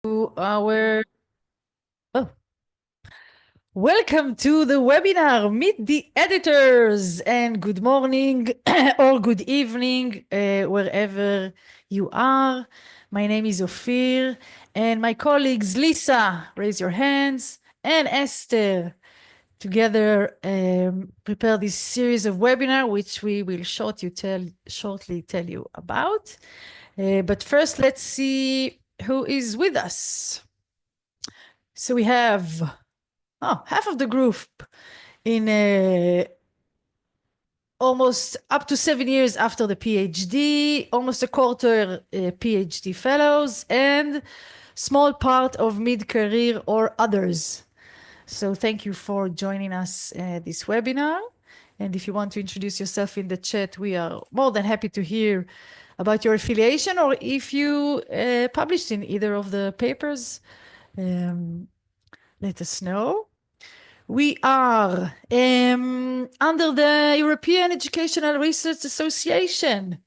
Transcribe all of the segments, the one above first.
Our welcome to the webinar, Meet the Editors, and good morning or good evening, wherever you are. My name is Ophir, and my colleagues Lisa, raise your hands, and Esther, together prepare this series of webinar, which we will shortly tell you about. But first, let's see who is with us. So we have half of the group in almost up to 7 years after the PhD, almost a quarter PhD fellows, and small part of mid-career or others. So thank you for joining us this webinar. And if you want to introduce yourself in the chat, we are more than happy to hear about your affiliation, or if you published in either of the papers, let us know. We are under the European Educational Research Association.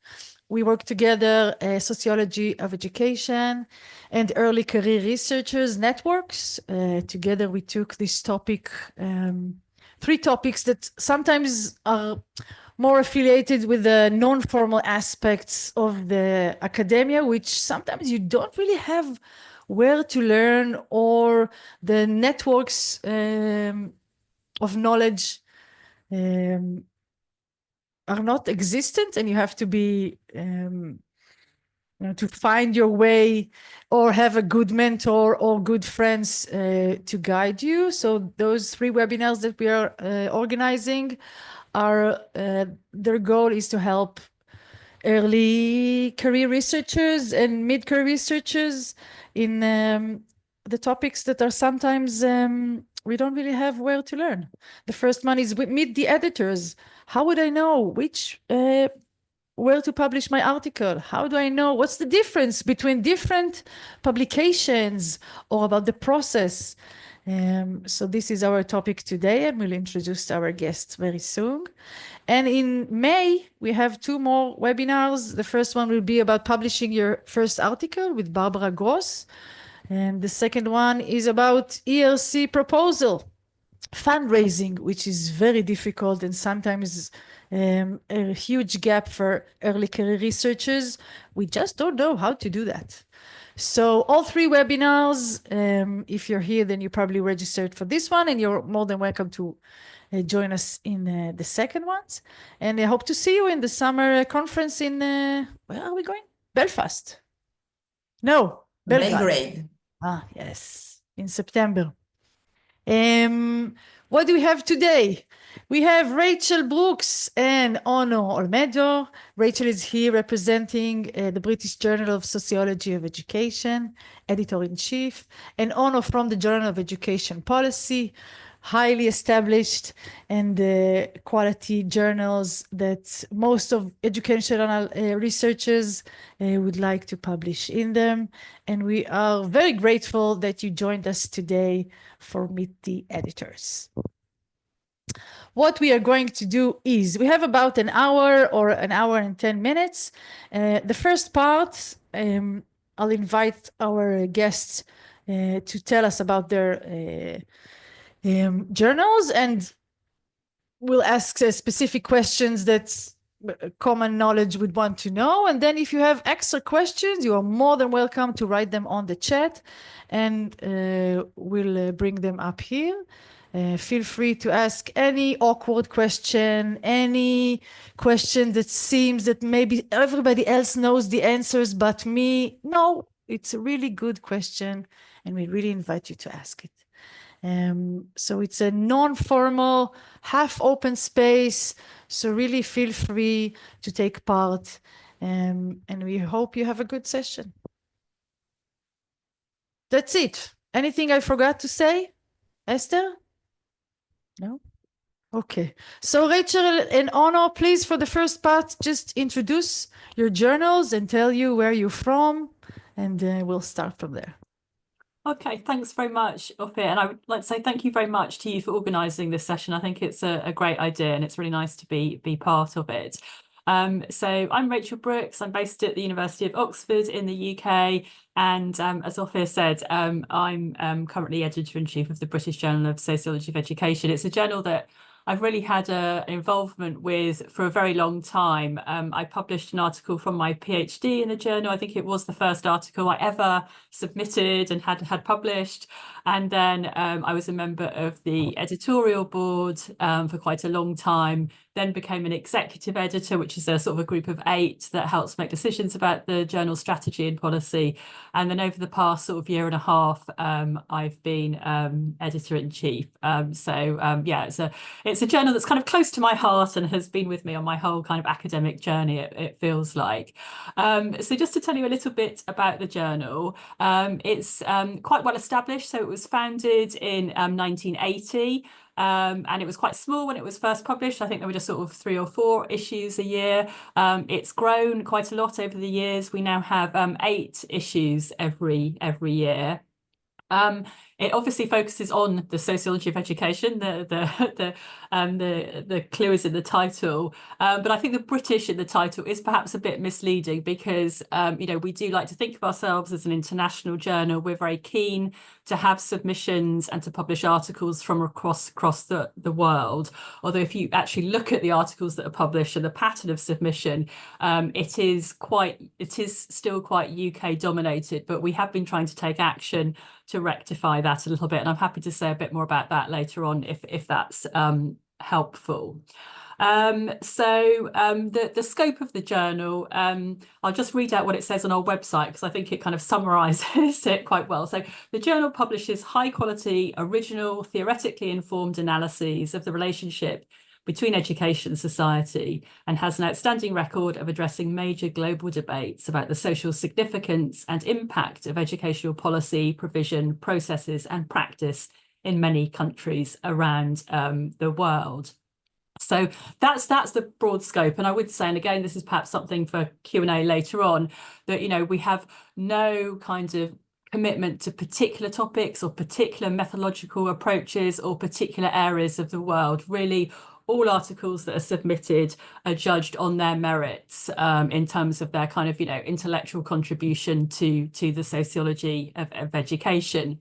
We work together, Sociology of Education and Early Career Researchers Networks. Together we took this topic, three topics that sometimes are more affiliated with the non-formal aspects of the academia, which sometimes you don't really have where to learn, or the networks of knowledge are not existent, and you have to be to find your way, or have a good mentor or good friends to guide you. So those three webinars that we are organizing are their goal is to help early career researchers and mid-career researchers in the topics that are sometimes we don't really have where to learn. The first one is meet the editors. How would I know which where to publish my article? How do I know what's the difference between different publications, or about the process? So this is our topic today, and we'll introduce our guests very soon. And in May, we have two more webinars. The first one will be about publishing your first article with Barbara Gross. And the second one is about ERC proposal, fundraising, which is very difficult and sometimes a huge gap for early career researchers. We just don't know how to do that. So all three webinars, if you're here, then you probably registered for this one, and you're more than welcome to join us in the second ones. And I hope to see you in the summer conference in, where are we going? Belfast. No, Belgrade. Ah, yes, in September. What do we have today? We have Rachel Brooks and Antonio Olmedo. Rachel is here representing the British Journal of Sociology of Education, editor-in-chief, and Antonio from the Journal of Education Policy, highly established and quality journals that most of educational researchers would like to publish in them. And we are very grateful that you joined us today for Meet the Editors. What we are going to do is, we have about an hour or an hour and 10 minutes. The first part, I'll invite our guests to tell us about their journals, and we'll ask specific questions that common knowledge would want to know. And then if you have extra questions, you are more than welcome to write them on the chat, and we'll bring them up here. Feel free to ask any awkward question, any question that seems that maybe everybody else knows the answers but me. No, it's a really good question, and we really invite you to ask it. So it's a non-formal, half-open space, so really feel free to take part, and we hope you have a good session. That's it. Anything I forgot to say, Esther? No? Okay. So Rachel and Anno, please, for the first part, just introduce your journals and tell you where you're from, and we'll start from there. Okay, thanks very much, Ophir. And I would like to say thank you very much to you for organising this session. I think it's a great idea, and it's really nice to be part of it. So I'm Rachel Brooks. I'm based at the University of Oxford in the UK. And as Ophir said, I'm currently editor-in-chief of the British Journal of Sociology of Education. It's a journal that I've really had an involvement with for a very long time. I published an article from my PhD in the journal. I think it was the first article I ever submitted and had published. And then I was a member of the editorial board for quite a long time, then became an executive editor, which is a sort of a group of 8 that helps make decisions about the journal strategy and policy. And then over the past sort of year and a half, I've been editor-in-chief. Yeah, it's a journal that's kind of close to my heart and has been with me on my whole kind of academic journey, it feels like. So just to tell you a little bit about the journal, it's quite well established. So it was founded in 1980. And it was quite small when it was first published. I think there were just sort of 3 or 4 issues a year. It's grown quite a lot over the years. We now have 8 issues every year. It obviously focuses on the sociology of education. The clue is in the title, but I think the British in the title is perhaps a bit misleading because we do like to think of ourselves as an international journal. We're very keen to have submissions and to publish articles from across the world. Although if you actually look at the articles that are published and the pattern of submission, it is still quite UK dominated, but we have been trying to take action to rectify that a little bit. And I'm happy to say a bit more about that later on if that's helpful. The scope of the journal, I'll just read out what it says on our website because I think it kind of summarises it quite well. So the journal publishes high quality, original, theoretically informed analyses of the relationship between education and society, and has an outstanding record of addressing major global debates about the social significance and impact of educational policy, provision, processes and practice in many countries around the world. So that's the broad scope. And I would say, and again, this is perhaps something for Q&A later on, that, we have no kind of commitment to particular topics or particular methodological approaches or particular areas of the world. Really, all articles that are submitted are judged on their merits in terms of their kind of, intellectual contribution to the sociology of education.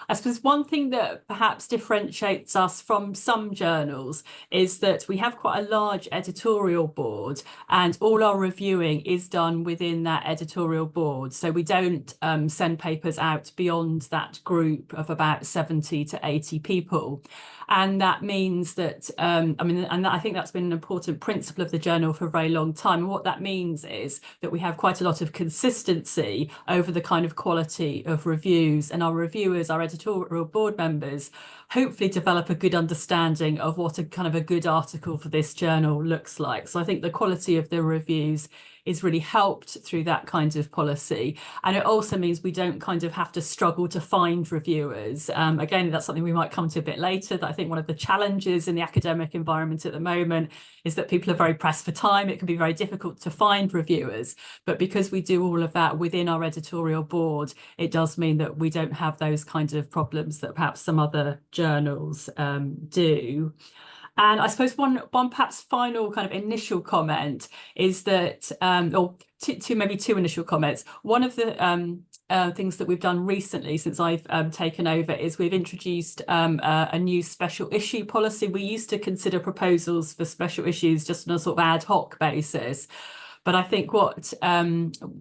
I suppose one thing that perhaps differentiates us from some journals is that we have quite a large editorial board and all our reviewing is done within that editorial board. So we don't send papers out beyond that group of about 70 to 80 people. And that means that, I think that's been an important principle of the journal for a very long time. And what that means is that we have quite a lot of consistency over the kind of quality of reviews, and our reviewers, our editorial board members, hopefully develop a good understanding of what a kind of a good article for this journal looks like. So I think the quality of the reviews is really helped through that kind of policy. And it also means we don't kind of have to struggle to find reviewers. Again, that's something we might come to a bit later, that I think one of the challenges in the academic environment at the moment is that people are very pressed for time. It can be very difficult to find reviewers. But because we do all of that within our editorial board, it does mean that we don't have those kinds of problems that perhaps some other journals do. And I suppose one perhaps final kind of initial comment is that, or maybe two initial comments. One of the things that we've done recently since I've taken over is we've introduced a new special issue policy. We used to consider proposals for special issues just on a sort of ad hoc basis. But I think what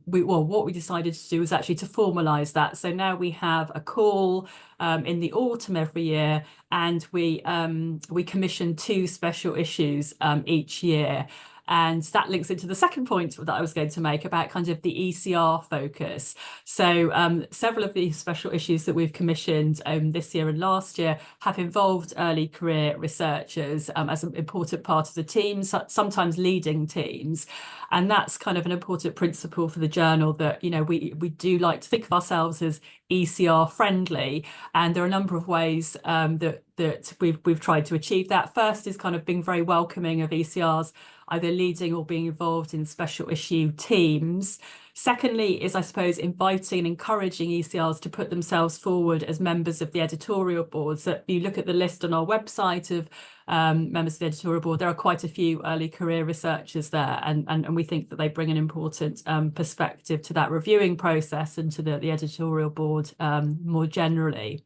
we decided to do was actually to formalise that. So now we have a call in the autumn every year, and we commission 2 special issues each year. And that links into the second point that I was going to make about kind of the ECR focus. So several of these special issues that we've commissioned this year and last year have involved early career researchers as an important part of the team, sometimes leading teams. And that's kind of an important principle for the journal, that, we do like to think of ourselves as ECR friendly. And there are a number of ways that we've tried to achieve that. First is kind of being very welcoming of ECRs, either leading or being involved in special issue teams. Secondly is, I suppose, inviting and encouraging ECRs to put themselves forward as members of the editorial board. So if you look at the list on our website of members of the editorial board, there are quite a few early career researchers there, and we think that they bring an important perspective to that reviewing process and to the editorial board more generally.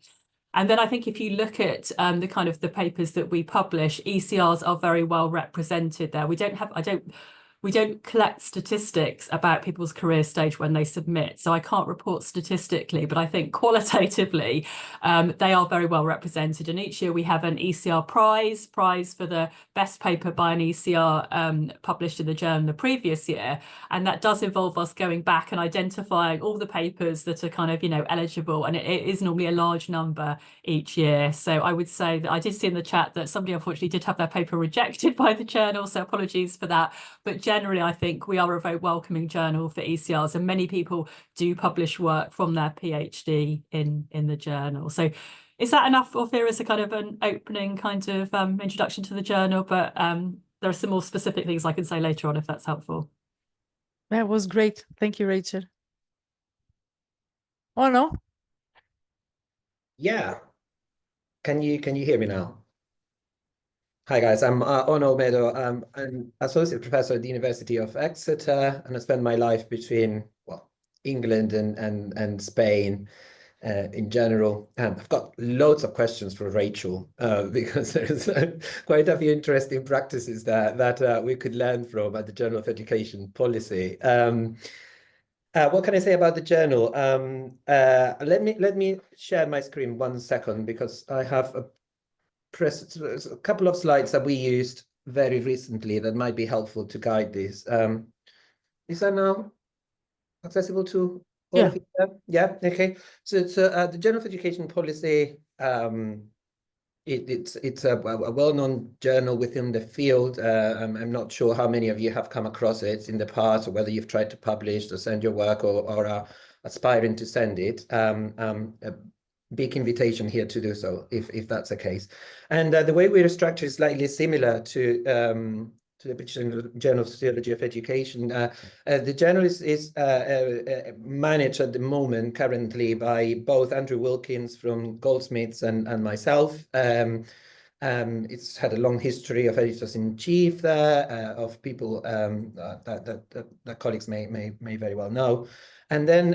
And then I think if you look at the kind of the papers that we publish, ECRs are very well represented there. We don't collect statistics about people's career stage when they submit. So I can't report statistically, but I think qualitatively, they are very well represented. And each year we have an ECR prize for the best paper by an ECR published in the journal the previous year. And that does involve us going back and identifying all the papers that are kind of, eligible. And it is normally a large number each year. So I would say that I did see in the chat that somebody unfortunately did have their paper rejected by the journal. So apologies for that. But generally, I think we are a very welcoming journal for ECRs, and many people do publish work from their PhD in the journal. So is that enough, Ophir, as a kind of an opening kind of introduction to the journal? But there are some more specific things I can say later on if that's helpful. That was great. Thank you, Rachel. Oh, no? Yeah. Can you hear me now? Hi guys, I'm Antonio Olmedo. I'm an associate professor at the University of Exeter, and I spend my life between, well, England and Spain in general. I've got loads of questions for Rachel because there's quite a few interesting practices that we could learn from at the Journal of Education Policy. What can I say about the journal? Let me share my screen 1 second, because I have a couple of slides that we used very recently that might be helpful to guide this. Is that now accessible to all of you? Yeah, okay. So the Journal of Education Policy, it's a well-known journal within the field. I'm not sure how many of you have come across it in the past, or whether you've tried to publish or send your work, or are aspiring to send it. Big invitation here to do so, if that's the case. And the way we're structured is slightly similar to the British Journal of Sociology of Education. The journal is managed at the moment currently by both Andrew Wilkins from Goldsmiths and myself. It's had a long history of editors-in-chief there, of people that colleagues may very well know. And then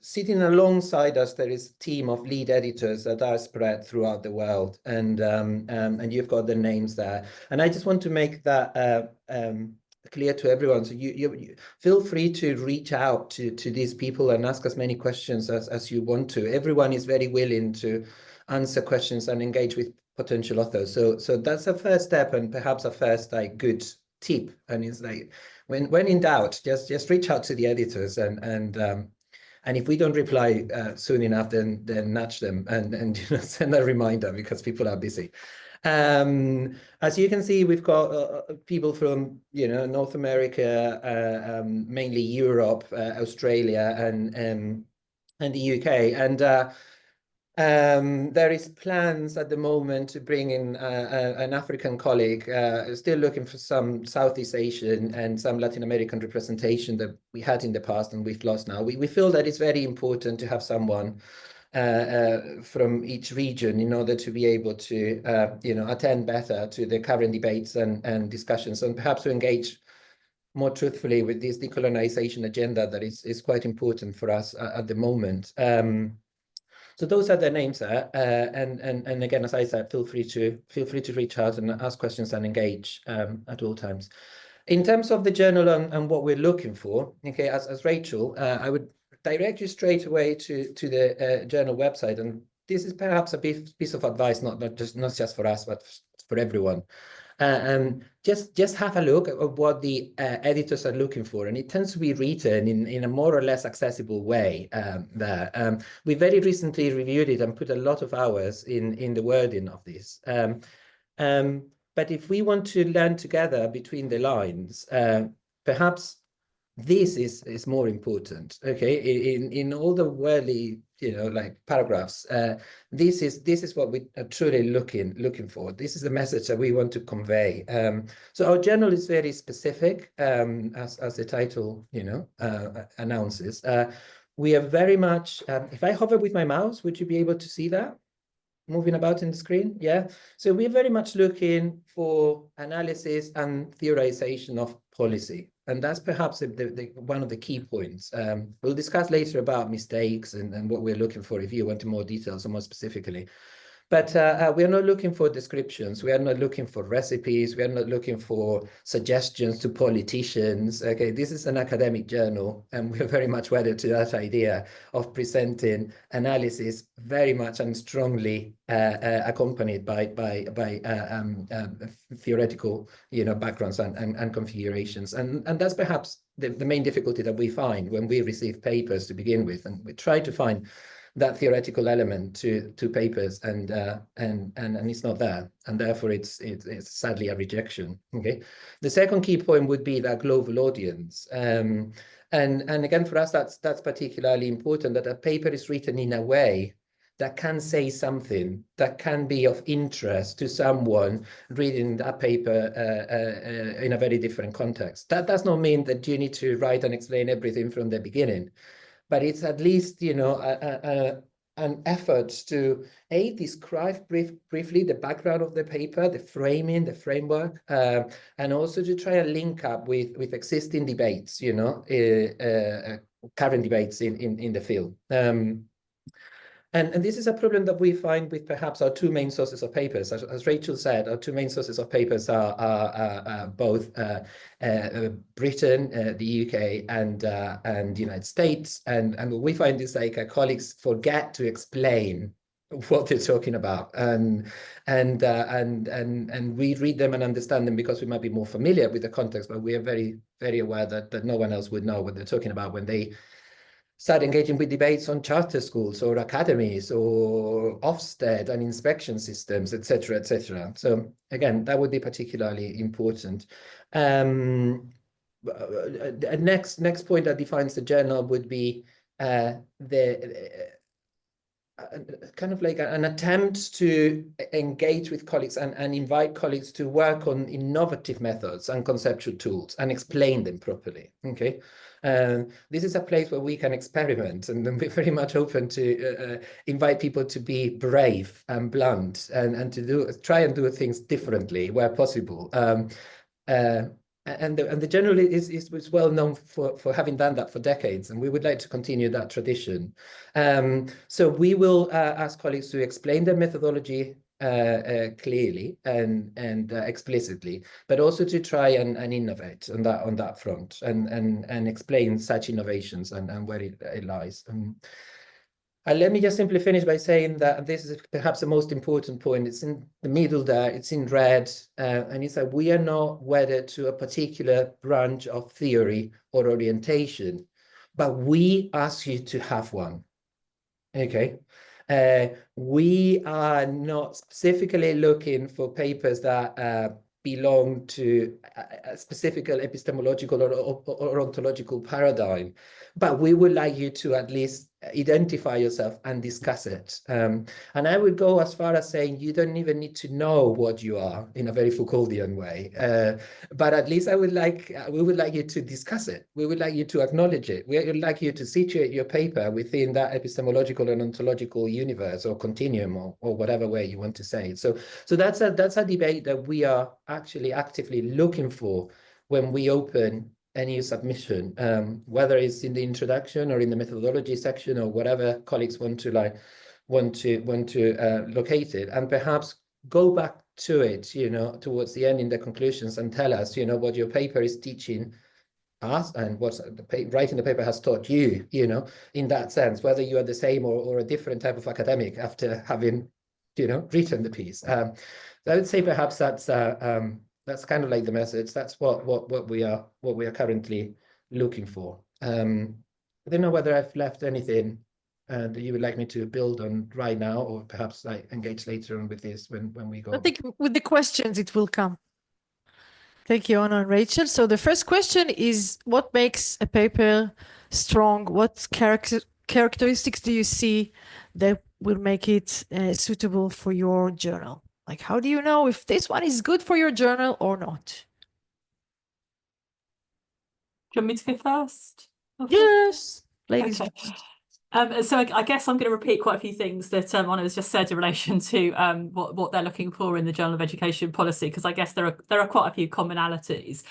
sitting alongside us, there is a team of lead editors that are spread throughout the world, and you've got the names there. And I just want to make that clear to everyone. So you feel free to reach out to these people and ask as many questions as you want to. Everyone is very willing to answer questions and engage with potential authors. So that's a first step, and perhaps a first good tip. And it's like, when in doubt, just reach out to the editors, and if we don't reply soon enough, then nudge them and send a reminder, because people are busy. As you can see, we've got people from North America, mainly Europe, Australia, and the UK, and there is plans at the moment to bring in an African colleague, still looking for some Southeast Asian and some Latin American representation that we had in the past and we've lost now. We feel that it's very important to have someone from each region in order to be able to attend better to the current debates and discussions, and perhaps to engage more truthfully with this decolonization agenda that is quite important for us at the moment. So those are the names there, and again, as I said, feel free to reach out and ask questions and engage at all times. In terms of the journal and what we're looking for, okay, as Rachel, I would direct you straight away to the journal website, and this is perhaps a piece of advice, not just for us, but for everyone. Just have a look at what the editors are looking for, and it tends to be written in a more or less accessible way there. We very recently reviewed it and put a lot of hours in the wording of this. But if we want to learn together between the lines, perhaps this is more important. Okay, in all the worldly like paragraphs. This is what we are truly looking for. This is the message that we want to convey. So our journal is very specific, as the title, announces. We are very much, if I hover with my mouse, would you be able to see that? Moving about in the screen, yeah. So we're very much looking for analysis and theorization of policy, and that's perhaps one of the key points. We'll discuss later about mistakes and what we're looking for if you want more details or more specifically. But we are not looking for descriptions. We are not looking for recipes. We are not looking for suggestions to politicians. Okay, this is an academic journal, and we're very much wedded to that idea of presenting analysis very much and strongly accompanied by theoretical, backgrounds and configurations. And that's perhaps the main difficulty that we find when we receive papers to begin with, and we try to find that theoretical element to papers, and it's not there, and therefore it's sadly a rejection. Okay, the second key point would be that global audience, and again for us that's particularly important, that a paper is written in a way that can say something that can be of interest to someone reading that paper in a very different context. That does not mean that you need to write and explain everything from the beginning, but it's at least, an effort to describe briefly the background of the paper, the framing, the framework, and also to try and link up with existing debates, current debates in the field. And this is a problem that we find with perhaps our two main sources of papers. As Rachel said, our two main sources of papers are both Britain, the UK, and the United States. And what we find is like colleagues forget to explain what they're talking about, and we read them and understand them because we might be more familiar with the context, but we are very, very aware that no one else would know what they're talking about when they start engaging with debates on charter schools or academies or Ofsted and inspection systems, etc., etc. So again, that would be particularly important. Next point that defines the journal would be kind of like an attempt to engage with colleagues and invite colleagues to work on innovative methods and conceptual tools and explain them properly. Okay, this is a place where we can experiment, and we're very much open to invite people to be brave and blunt and to try and do things differently where possible. And the journal is well known for having done that for decades, and we would like to continue that tradition. So we will ask colleagues to explain their methodology clearly and explicitly, but also to try and innovate on that front and explain such innovations and where it lies. And let me just simply finish by saying that this is perhaps the most important point. It's in the middle there, it's in red, and it's that we are not wedded to a particular branch of theory or orientation, but we ask you to have one, okay? We are not specifically looking for papers that belong to a specific epistemological or ontological paradigm, but we would like you to at least identify yourself and discuss it. And I would go as far as saying you don't even need to know what you are in a very Foucauldian way, but at least we would like you to discuss it. We would like you to acknowledge it. We would like you to situate your paper within that epistemological and ontological universe or continuum or whatever way you want to say it. So that's a debate that we are actually actively looking for when we open any submission, whether it's in the introduction or in the methodology section or whatever colleagues want to locate it, and perhaps go back to it, towards the end in the conclusions and tell us, what your paper is teaching us and what writing the paper has taught you, in that sense, whether you are the same or a different type of academic after having, written the piece. So I would say perhaps that's kind of like the message. That's what we are currently looking for. I don't know whether I've left anything that you would like me to build on right now, or perhaps like engage later on with this when we go. I think with the questions it will come. Thank you, Anna and Rachel. So the first question is, what makes a paper strong? What characteristics do you see that will make it suitable for your journal? Like, how do you know if this one is good for your journal or not? Do you want me to go first? Yes, ladies. Okay. So I guess I'm going to repeat quite a few things that Anna has just said in relation to what they're looking for in the Journal of Education Policy, because I guess there are quite a few commonalities.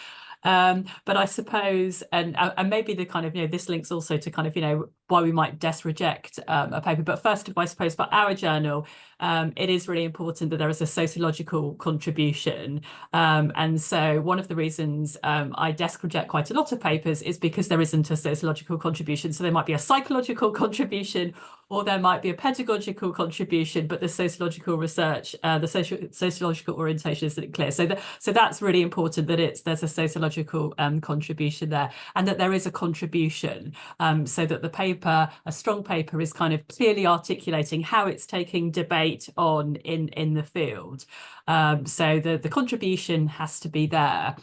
But I suppose, and maybe the kind of, this links also to kind of, why we might reject a paper. But first of all, I suppose for our journal, it is really important that there is a sociological contribution. And so one of the reasons I desk reject quite a lot of papers is because there isn't a sociological contribution. So there might be a psychological contribution, or there might be a pedagogical contribution, but the sociological research, the sociological orientation isn't clear. So that's really important, that there's a sociological contribution there, and that there is a contribution, so that the paper, a strong paper, is kind of clearly articulating how it's taking debate on in the field. So the contribution has to be there.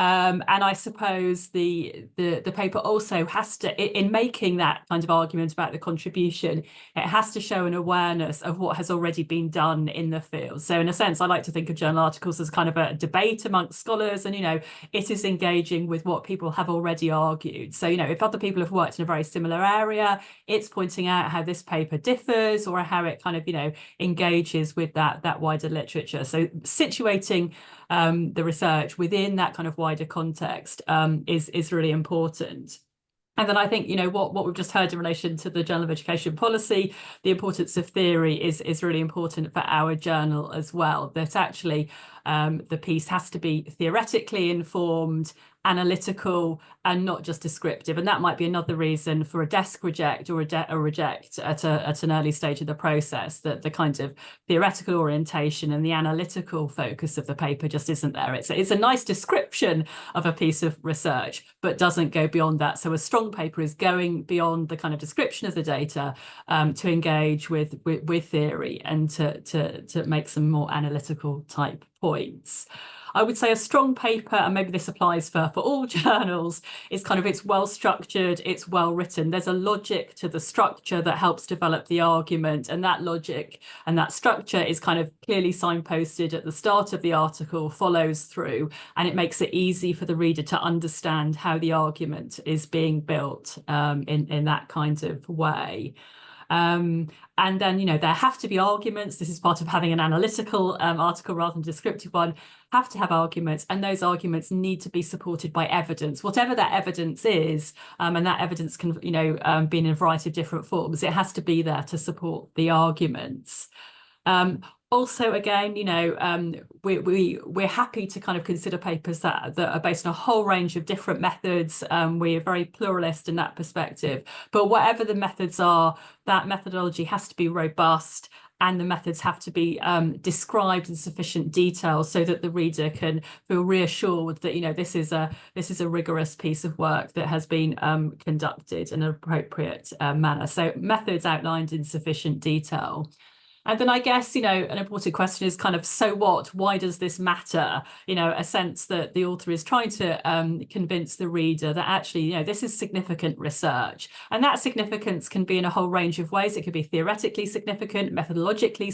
And I suppose the paper also has to, in making that kind of argument about the contribution, it has to show an awareness of what has already been done in the field. So in a sense, I like to think of journal articles as kind of a debate amongst scholars, and it is engaging with what people have already argued. So if other people have worked in a very similar area, it's pointing out how this paper differs, or how it kind of engages with that wider literature. So situating the research within that kind of wider context is really important. And then I think, what we've just heard in relation to the Journal of Education Policy, the importance of theory is really important for our journal as well, that actually the piece has to be theoretically informed, analytical, and not just descriptive. And that might be another reason for a desk reject or a reject at an early stage of the process, that the kind of theoretical orientation and the analytical focus of the paper just isn't there. It's a nice description of a piece of research, but doesn't go beyond that. So a strong paper is going beyond the kind of description of the data to engage with theory, and to make some more analytical type points. I would say a strong paper, and maybe this applies for all journals, is kind of, it's well structured, it's well written. There's a logic to the structure that helps develop the argument, and that logic and that structure is kind of clearly signposted at the start of the article, follows through, and it makes it easy for the reader to understand how the argument is being built in that kind of way. And then, there have to be arguments. This is part of having an analytical article rather than a descriptive one. Have to have arguments, and those arguments need to be supported by evidence, whatever that evidence is, and that evidence can, be in a variety of different forms. It has to be there to support the arguments. Also, again, we're happy to kind of consider papers that are based on a whole range of different methods. We're very pluralist in that perspective. But whatever the methods are, that methodology has to be robust, and the methods have to be described in sufficient detail so that the reader can feel reassured that this is a rigorous piece of work that has been conducted in an appropriate manner. So methods outlined in sufficient detail. And then I guess, an important question is kind of, so what? Why does this matter? A sense that the author is trying to convince the reader that actually, this is significant research. And that significance can be in a whole range of ways. It could be theoretically significant, methodologically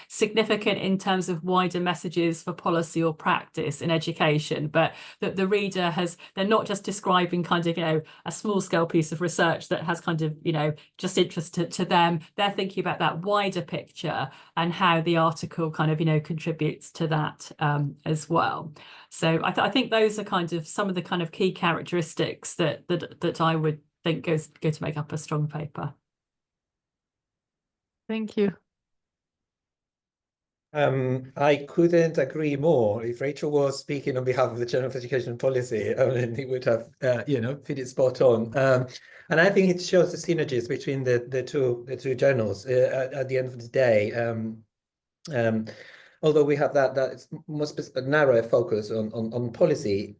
significant in terms of wider messages for policy or practice in education. But that the reader they're not just describing kind of, a small scale piece of research that has kind of, just interest to them. They're thinking about that wider picture and how the article kind of contributes to that as well. So I think those are kind of some of the kind of key characteristics that I would think go to make up a strong paper. Thank you. I couldn't agree more. If Rachel was speaking on behalf of the Journal of Education Policy, it would have fit it spot on. And I think it shows the synergies between the two journals at the end of the day. Although we have that more narrow focus on policy,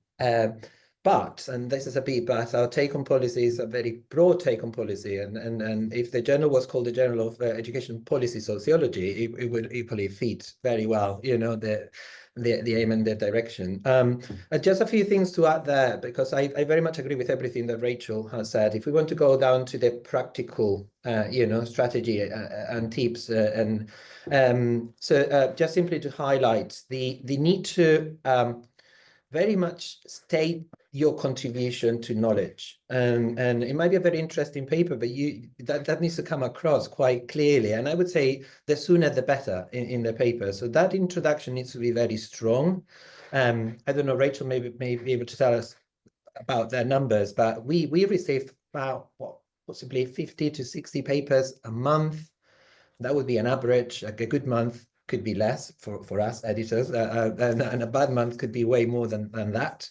But, and this is a bit, but our take-home policy is a very broad take-home policy, and if the journal was called the Journal of Education Policy Sociology, it would equally fit very well, you know, the aim and the direction. Just a few things to add there, because I very much agree with everything that Rachel has said. If we want to go down to the practical, you know, strategy and tips, just simply to highlight the need to very much state your contribution to knowledge. And it might be a very interesting paper, but that needs to come across quite clearly. And I would say the sooner the better in the paper. So that introduction needs to be very strong. I don't know, Rachel may be able to tell us about their numbers, but we receive about possibly 50 to 60 papers a month. That would be an average. Like a good month could be less for us editors, and a bad month could be way more than that.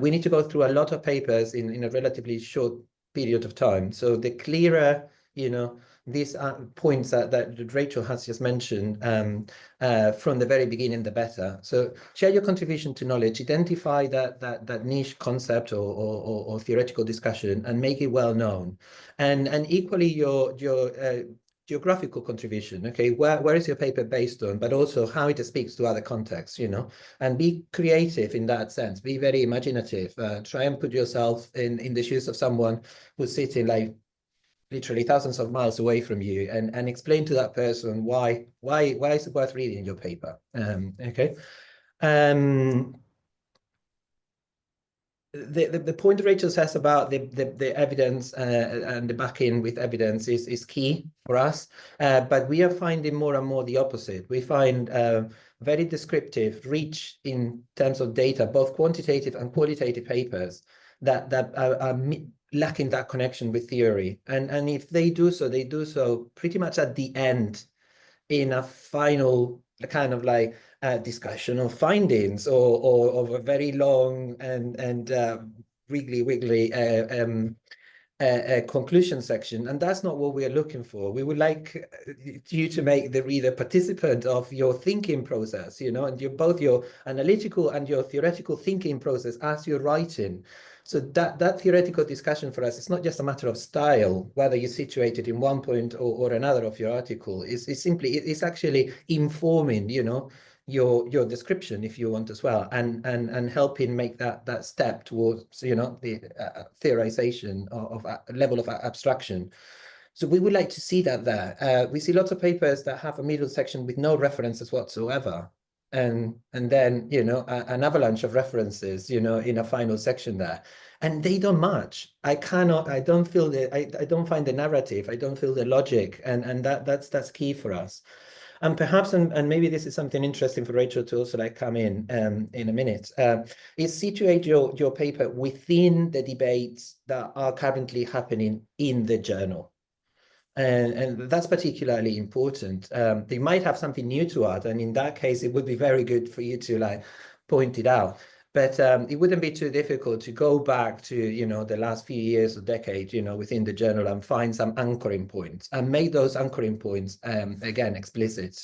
We need to go through a lot of papers in a relatively short period of time. So the clearer, you know, these points that Rachel has just mentioned from the very beginning, the better. So share your contribution to knowledge, identify that niche concept or theoretical discussion, and make it well known. And equally your geographical contribution. Okay, where is your paper based on, but also how it speaks to other contexts, you know, and be creative in that sense. Be very imaginative. Try and put yourself in the shoes of someone who's sitting like literally thousands of miles away from you, and explain to that person why is it worth reading your paper. Okay. The point Rachel says about the evidence and the backing with evidence is key for us, but we are finding more and more the opposite. We find very descriptive, rich in terms of data, both quantitative and qualitative papers that are lacking that connection with theory. And if they do so, they do so pretty much at the end in a final kind of like discussion of findings or of a very long and wiggly conclusion section, and that's not what we are looking for. We would like you to make the reader participant of your thinking process, you know, and both your analytical and your theoretical thinking process as you're writing. So that theoretical discussion for us, it's not just a matter of style, whether you're situated in one point or another of your article. It's actually informing, you know, your description, if you want, as well, and helping make that step towards, you know, the theorization of a level of abstraction. So we would like to see that there. We see lots of papers that have a middle section with no references whatsoever, and then, you know, an avalanche of references, you know, in a final section there, and they don't match. I don't feel I don't find the narrative, I don't feel the logic, and that's key for us. And perhaps, and maybe this is something interesting for Rachel to also like come in a minute, is situate your paper within the debates that are currently happening in the journal. And that's particularly important. They might have something new to add, and in that case, it would be very good for you to like point it out. But it wouldn't be too difficult to go back to, you know, the last few years or decade, you know, within the journal and find some anchoring points and make those anchoring points, again, explicit.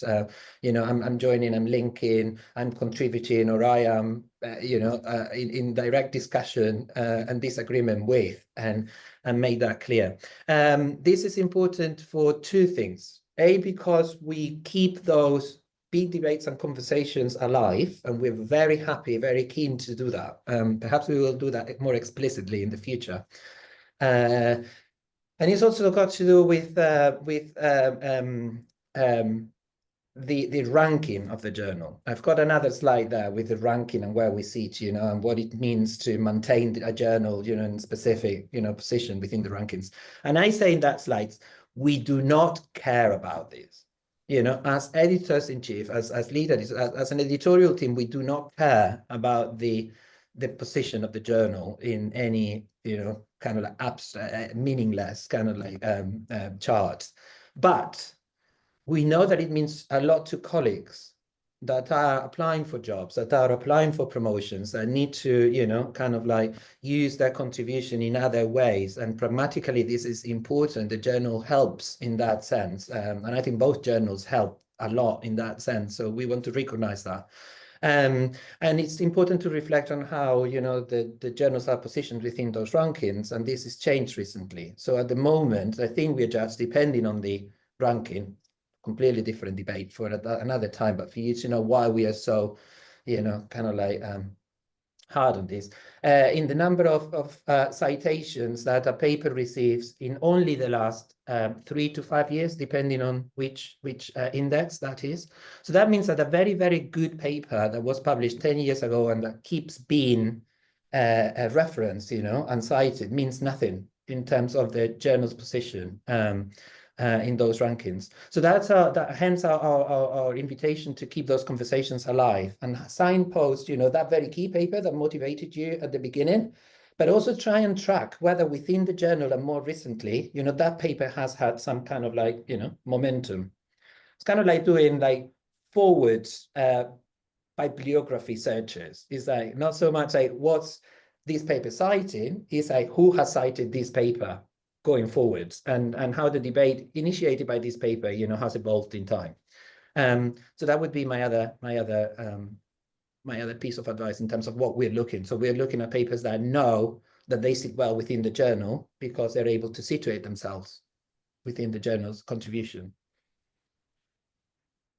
You know, I'm joining, I'm linking, I'm contributing, or I am, you know, in direct discussion and disagreement with, and make that clear. This is important for two things. A, because we keep those big debates and conversations alive, and we're very happy, very keen to do that. Perhaps we will do that more explicitly in the future. And it's also got to do with the ranking of the journal. I've got another slide there with the ranking and where we sit, you know, and what it means to maintain a journal, you know, in specific, you know, position within the rankings. And I say in that slide, we do not care about this. You know, as editors-in-chief, as lead editors, as an editorial team, we do not care about the position of the journal in any, you know, kind of like abstract, meaningless kind of like charts. But we know that it means a lot to colleagues that are applying for jobs, that are applying for promotions, that need to, you know, kind of like use their contribution in other ways. And pragmatically, this is important. The journal helps in that sense. And I think both journals help a lot in that sense. So we want to recognize that. And it's important to reflect on how, you know, the journals are positioned within those rankings, and this has changed recently. So at the moment, I think we're just depending on the ranking, completely different debate for another time, but for you to know why we are so, you know, kind of like hard on this. In the number of citations that a paper receives in only the last 3 to 5 years, depending on which index that is. So that means that a very, very good paper that was published 10 years ago and that keeps being a reference, you know, and cited means nothing in terms of the journal's position in those rankings. So that's hence our invitation to keep those conversations alive and signpost, you know, that very key paper that motivated you at the beginning, but also try and track whether within the journal and more recently, you know, that paper has had some kind of like, you know, momentum. It's kind of like doing like forward bibliography searches. It's like not so much like what's this paper citing, it's like who has cited this paper going forwards, and how the debate initiated by this paper, you know, has evolved in time. So that would be my other piece of advice in terms of what we're looking. So we're looking at papers that know that they sit well within the journal because they're able to situate themselves within the journal's contribution.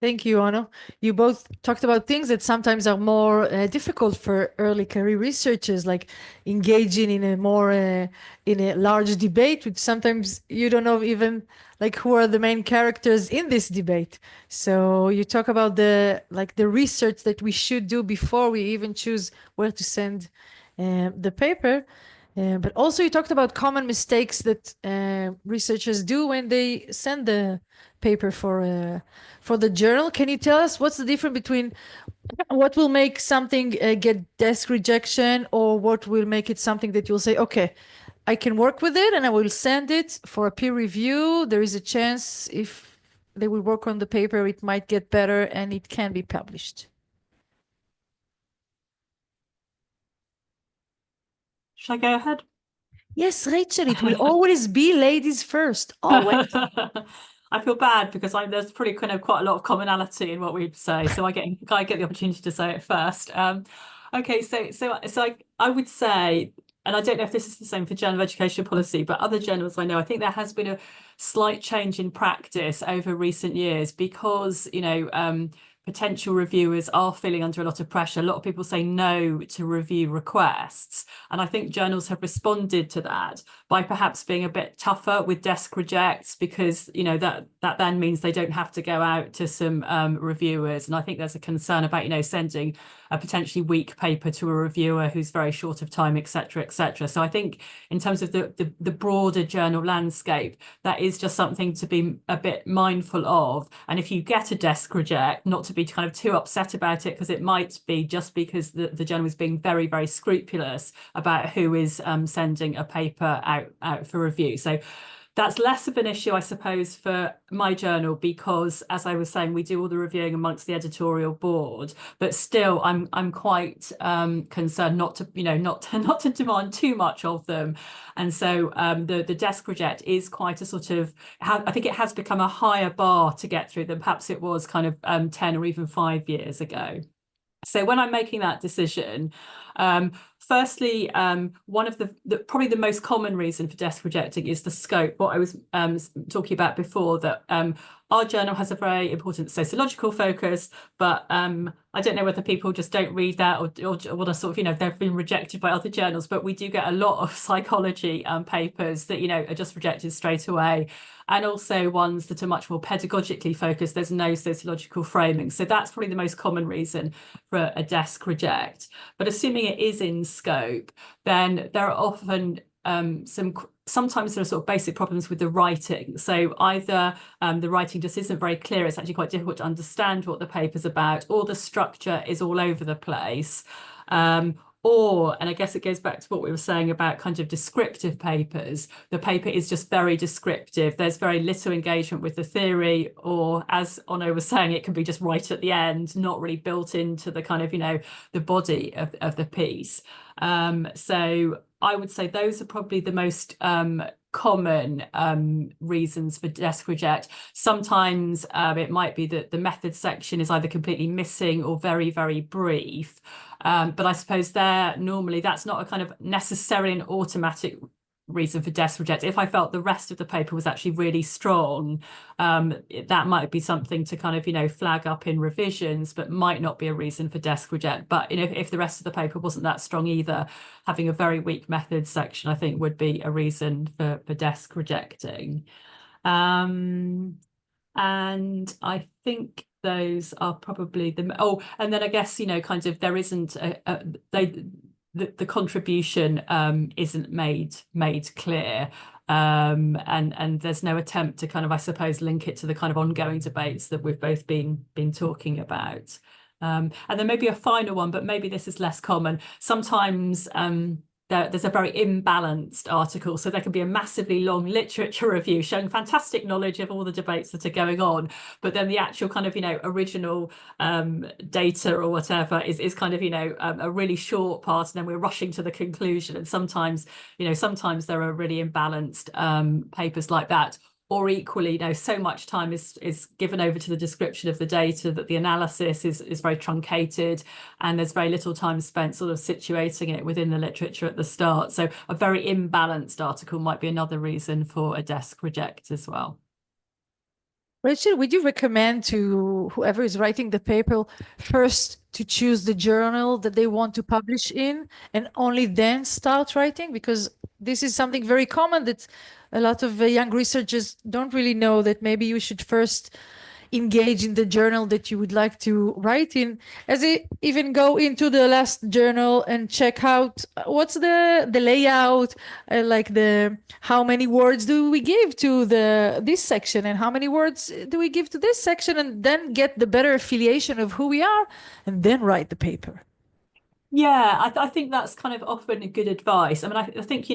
Thank you, Ono. You both talked about things that sometimes are more difficult for early career researchers, like engaging in a more in a large debate, which sometimes you don't know even like who are the main characters in this debate. So you talk about the research that we should do before we even choose where to send the paper. But also you talked about common mistakes that researchers do when they send the paper for the journal. Can you tell us what's the difference between what will make something get desk rejection, or what will make it something that you'll say, okay, I can work with it and I will send it for a peer review. There is a chance if they will work on the paper, it might get better and it can be published. Should I go ahead? Yes, Rachel, it will always be ladies first, always. I feel bad because there's pretty kind of quite a lot of commonality in what we say, so I get the opportunity to say it first. Okay, so I would say, and I don't know if this is the same for journal education policy, but other journals I know, I think there has been a slight change in practice over recent years because, you know, potential reviewers are feeling under a lot of pressure. A lot of people say no to review requests. And I think journals have responded to that by perhaps being a bit tougher with desk rejects, because, you know, that then means they don't have to go out to some reviewers. And I think there's a concern about, you know, sending a potentially weak paper to a reviewer who's very short of time, etc., etc. So I think in terms of the broader journal landscape, that is just something to be a bit mindful of. And if you get a desk reject, not to be kind of too upset about it, because it might be just because the journal is being very, very scrupulous about who is sending a paper out for review. So that's less of an issue, I suppose, for my journal, because, as I was saying, we do all the reviewing amongst the editorial board. But still, I'm quite concerned not to demand too much of them. And so the desk reject is quite a sort of, I think it has become a higher bar to get through than perhaps it was kind of 10 or even 5 years ago. So when I'm making that decision, firstly, one of the probably the most common reason for desk rejecting is the scope. What I was talking about before, that our journal has a very important sociological focus, but I don't know whether people just don't read that or want to sort of, you know, they've been rejected by other journals, but we do get a lot of psychology papers that, you know, are just rejected straight away. And also ones that are much more pedagogically focused. There's no sociological framing. So that's probably the most common reason for a desk reject. But assuming it is in scope, then there are often sometimes there are sort of basic problems with the writing. So either the writing just isn't very clear, it's actually quite difficult to understand what the paper's about, or the structure is all over the place. Or, and I guess it goes back to what we were saying about kind of descriptive papers, the paper is just very descriptive. There's very little engagement with the theory, or, as Ono was saying, it can be just right at the end, not really built into the kind of, you know, the body of the piece. So I would say those are probably the most common reasons for desk reject. Sometimes it might be that the method section is either completely missing or very, very brief. But I suppose normally that's not a kind of necessarily an automatic reason for desk reject. If I felt the rest of the paper was actually really strong, that might be something to kind of, flag up in revisions, but might not be a reason for desk reject. But if the rest of the paper wasn't that strong either, having a very weak methods section, I think, would be a reason for desk rejecting. And I think those are probably and then I guess, kind of there isn't the contribution isn't made clear, and there's no attempt to kind of, I suppose, link it to the kind of ongoing debates that we've both been talking about. And then maybe a final one, but maybe this is less common. Sometimes there's a very imbalanced article, so there can be a massively long literature review showing fantastic knowledge of all the debates that are going on, but then the actual kind of original data or whatever is kind of a really short part, and then we're rushing to the conclusion. And sometimes sometimes there are really imbalanced papers like that. Or equally, so much time is given over to the description of the data that the analysis is very truncated, and there's very little time spent sort of situating it within the literature at the start. So a very imbalanced article might be another reason for a desk reject as well. Rachel, would you recommend to whoever is writing the paper first to choose the journal that they want to publish in and only then start writing? Because this is something very common that a lot of young researchers don't really know, that maybe you should first engage in the journal that you would like to write in, as it even go into the last journal and check out what's the layout, like how many words do we give to this section and how many words do we give to this section, and then get the better affiliation of who we are and then write the paper. Yeah, I think that's kind of often good advice. I mean, I think,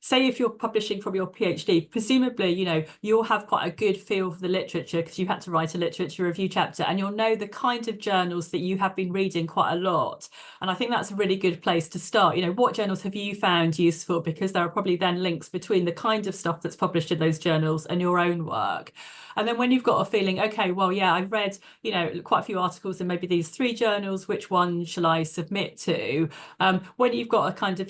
say if you're publishing from your PhD, presumably, you'll have quite a good feel for the literature because you had to write a literature review chapter, and you'll know the kind of journals that you have been reading quite a lot. And I think that's a really good place to start. What journals have you found useful? Because there are probably then links between the kind of stuff that's published in those journals and your own work. And then when you've got a feeling, okay, well, yeah, I've read, quite a few articles in maybe these 3 journals, which one shall I submit to? When you've got a kind of,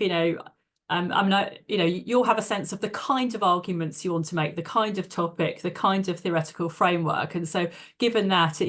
you'll have a sense of the kind of arguments you want to make, the kind of topic, the kind of theoretical framework. And so given that,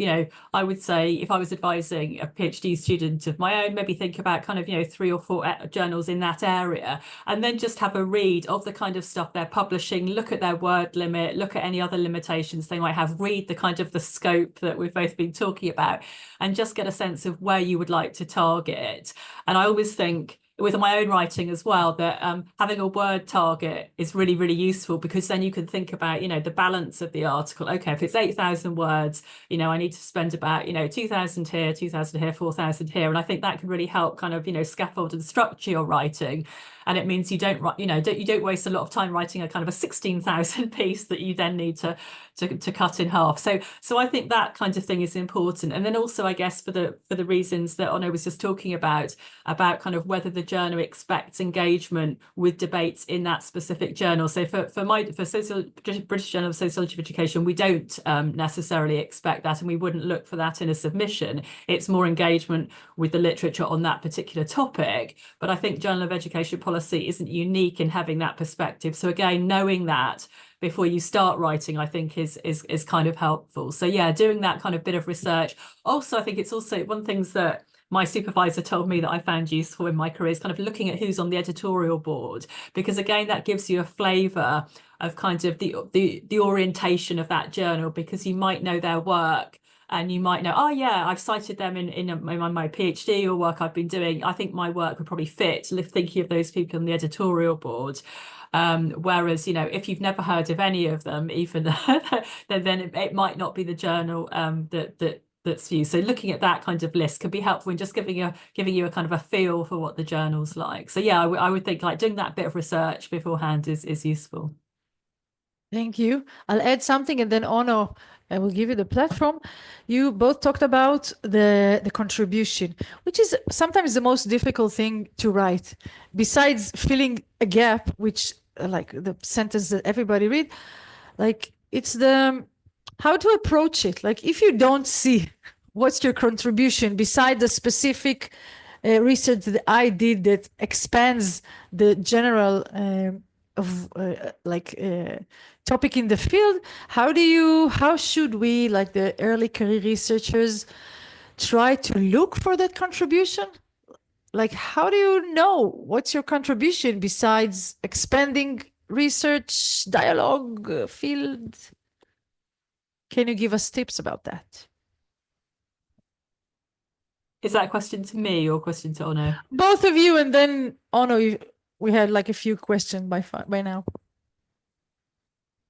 I would say if I was advising a PhD student of my own, maybe think about kind of, 3 or 4 journals in that area, and then just have a read of the kind of stuff they're publishing, look at their word limit, look at any other limitations they might have, read the kind of the scope that we've both been talking about, and just get a sense of where you would like to target. And I always think, with my own writing as well, that having a word target is really, really useful, because then you can think about, the balance of the article. Okay, if it's 8,000 words, I need to spend about, 2,000 here, 2,000 here, 4,000 here. And I think that can really help kind of, scaffold and structure your writing. And it means you don't waste a lot of time writing a kind of a 16,000 piece that you then need to cut in half. So I think that kind of thing is important. And then also, I guess, for the reasons that Onno was just talking about kind of whether the journal expects engagement with debates in that specific journal. So for British Journal of Sociology of Education, we don't necessarily expect that, and we wouldn't look for that in a submission. It's more engagement with the literature on that particular topic. But I think Journal of Education Policy isn't unique in having that perspective. So again, knowing that before you start writing, I think is kind of helpful. So yeah, doing that kind of bit of research. Also, I think it's also one of the things that my supervisor told me that I found useful in my career is kind of looking at who's on the editorial board, because again, that gives you a flavour of kind of the orientation of that journal, because you might know their work. And you might know, oh yeah, I've cited them in my PhD or work I've been doing. I think my work would probably fit, thinking of those people on the editorial board. Whereas, if you've never heard of any of them, even then it might not be the journal that's used. So looking at that kind of list can be helpful in just giving you a kind of a feel for what the journal's like. So yeah, I would think like doing that bit of research beforehand is useful. Thank you. I'll add something, and then Onno, I will give you the platform. You both talked about the contribution, which is sometimes the most difficult thing to write. Besides filling a gap, which like the sentence that everybody read, like it's the how to approach it. Like if you don't see what's your contribution beside the specific research that I did that expands the general of topic in the field, how should we, like the early career researchers, try to look for that contribution? Like, how do you know what's your contribution besides expanding research, dialogue, field? Can you give us tips about that? Is that a question to me or a question to Ono? Both of you, and then Ono, we had like a few questions by now.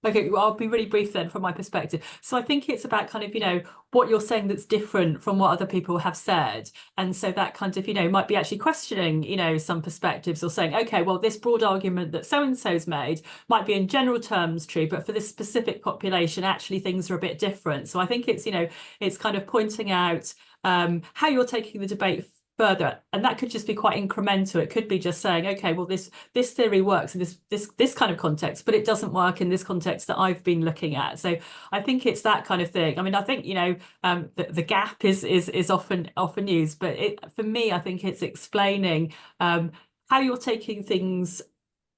Okay, well, I'll be really brief then from my perspective. So I think it's about kind of, you know, what you're saying that's different from what other people have said. And so that kind of, you know, might be actually questioning, you know, some perspectives or saying, okay, well, this broad argument that so-and-so's made might be in general terms true, but for this specific population, actually things are a bit different. So I think it's, you know, it's kind of pointing out how you're taking the debate further, and that could just be quite incremental. It could be just saying, okay, well, this theory works in this kind of context, but it doesn't work in this context that I've been looking at. So I think it's that kind of thing. I mean, I think, you know, the gap is often used, but for me, I think it's explaining how you're taking things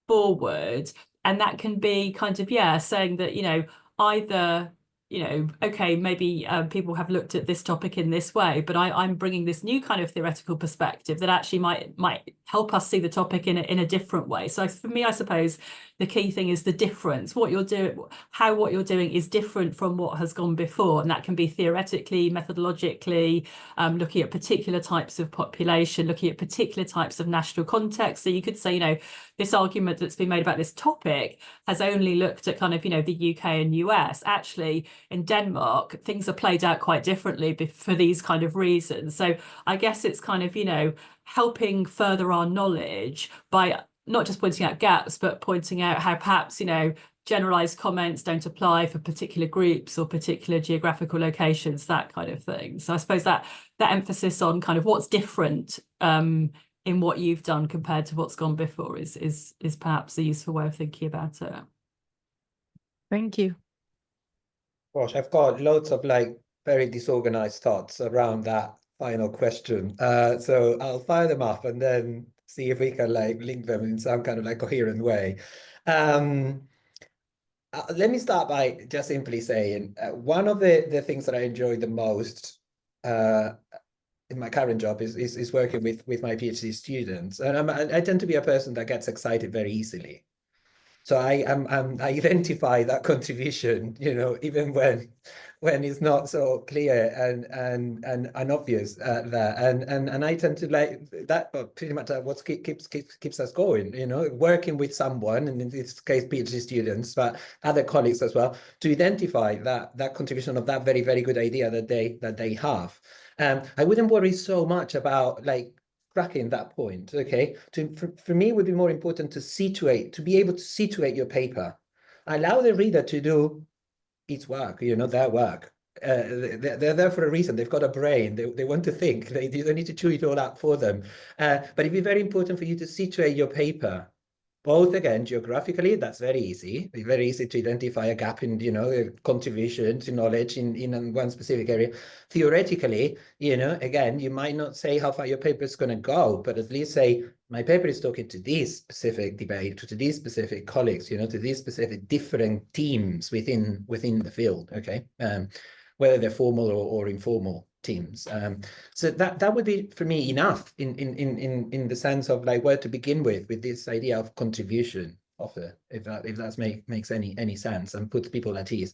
forward, and that can be kind of, yeah, saying that, you know, either, you know, okay, maybe people have looked at this topic in this way, but I'm bringing this new kind of theoretical perspective that actually might help us see the topic in a different way. So for me, I suppose the key thing is the difference. What you're doing is different from what has gone before, and that can be theoretically, methodologically, looking at particular types of population, looking at particular types of national context. So you could say, you know, this argument that's been made about this topic has only looked at kind of, you know, the UK and US. Actually, in Denmark, things are played out quite differently for these kind of reasons. So I guess it's kind of, you know, helping further our knowledge by not just pointing out gaps, but pointing out how perhaps, you know, generalized comments don't apply for particular groups or particular geographical locations, that kind of thing. So I suppose that emphasis on kind of what's different in what you've done compared to what's gone before is perhaps a useful way of thinking about it. Thank you. Gosh, I've got loads of like very disorganized thoughts around that final question. So I'll fire them up and then see if we can like link them in some kind of like coherent way. Let me start by just simply saying one of the things that I enjoy the most in my current job is working with my PhD students, and I tend to be a person that gets excited very easily. So I identify that contribution, you know, even when it's not so clear and obvious there, and I tend to like that. Pretty much what keeps us going, you know, working with someone, and in this case PhD students, but other colleagues as well, to identify that contribution of that very, very good idea that they have. I wouldn't worry so much about like cracking that point. Okay, for me, it would be more important to be able to situate your paper, allow the reader to do its work, you know, their work. They're there for a reason. They've got a brain. They want to think. They don't need to chew it all up for them. But it'd be very important for you to situate your paper, both again geographically. That's very easy. It's very easy to identify a gap in, you know, contribution to knowledge in one specific area. Theoretically, you know, again, you might not say how far your paper is going to go, but at least say my paper is talking to this specific debate, to these specific colleagues, you know, to these specific different teams within the field. Okay, whether they're formal or informal teams. So that would be for me enough in the sense of like where to begin with this idea of contribution offer, if that makes any sense and puts people at ease.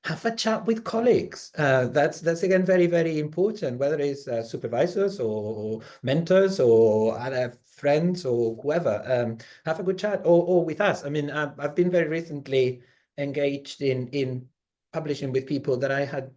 Have a chat with colleagues. That's again very, very important, whether it's supervisors or mentors or other friends or whoever. Have a good chat or with us. I mean, I've been very recently engaged in publishing with people that I had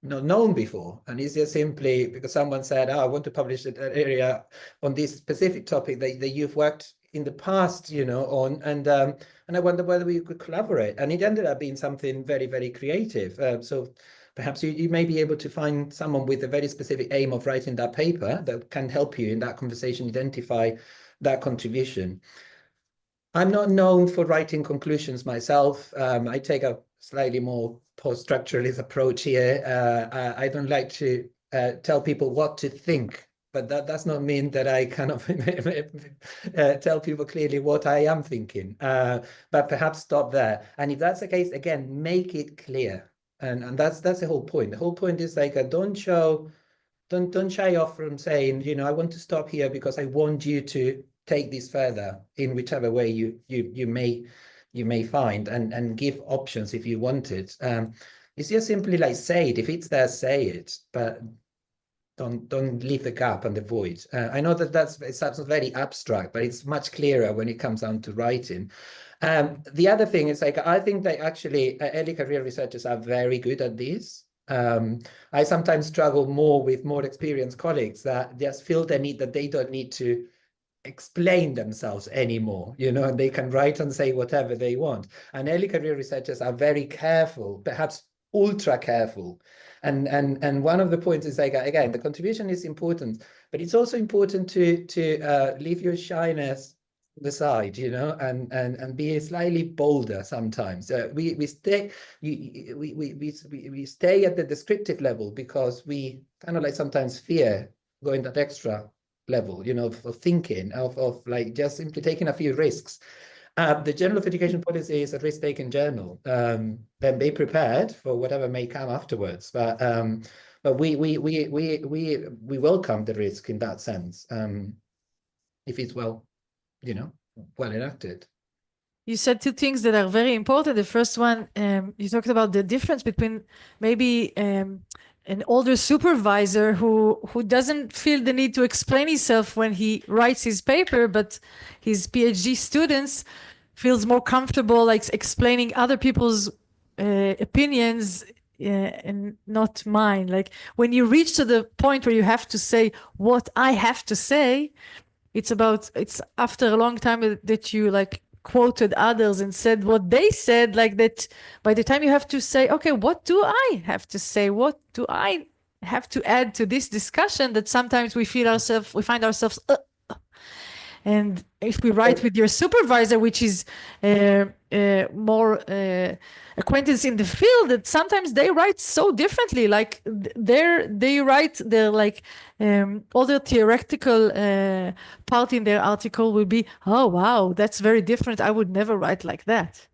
not known before, and it's just simply because someone said, I want to publish an area on this specific topic that you've worked in the past, you know, on, and I wonder whether we could collaborate. And it ended up being something very, very creative. So perhaps you may be able to find someone with a very specific aim of writing that paper that can help you in that conversation identify that contribution. I'm not known for writing conclusions myself. I take a slightly more post-structuralist approach here. I don't like to tell people what to think, but that does not mean that I kind of tell people clearly what I am thinking. But perhaps stop there. And if that's the case, again, make it clear. And that's the whole point. The whole point is like don't shy off from saying, you know, I want to stop here because I want you to take this further in whichever way you may find, and give options if you want it. It's just simply like say it. If it's there, say it, but don't leave the gap and the void. I know that it sounds very abstract, but it's much clearer when it comes down to writing. The other thing is like I think that actually early career researchers are very good at this. I sometimes struggle more with more experienced colleagues that just feel the need that they don't need to explain themselves anymore, you know, and they can write and say whatever they want. And early career researchers are very careful, perhaps ultra careful. And one of the points is like, again, the contribution is important, but it's also important to leave your shyness to the side, you know, and be slightly bolder sometimes. We stay at the descriptive level because we kind of like sometimes fear going that extra level, you know, of thinking, of like just simply taking a few risks. The Journal of Education Policy is a risk-taking journal. Then be prepared for whatever may come afterwards. But we welcome the risk in that sense, if it's well, you know, well enacted. You said two things that are very important. The first one, you talked about the difference between maybe an older supervisor who doesn't feel the need to explain himself when he writes his paper, but his PhD students feels more comfortable like explaining other people's opinions and not mine. Like when you reach to the point where you have to say what I have to say, it's after a long time that you like quoted others and said what they said, like that by the time you have to say, okay, what do I have to say? What do I have to add to this discussion, that sometimes we find ourselves and if we write with your supervisor, which is more acquaintance in the field, that sometimes they write so differently. Like they write their like all the theoretical part in their article will be, oh wow, that's very different. I would never write like that.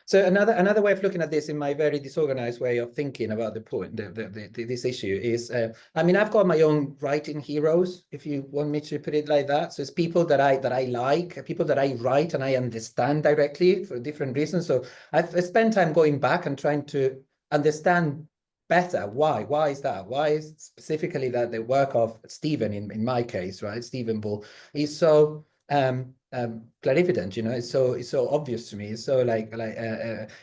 So another way of looking at this in my very disorganized way of thinking about the point, this issue is, I mean, I've got my own writing heroes, if you want me to put it like that. So it's people that I like, people that I write and I understand directly for different reasons. So I spend time going back and trying to understand better why is that? Why is specifically that the work of Stephen, in my case, right, Stephen Bull, is so clarivident, you know, it's so obvious to me, it's so like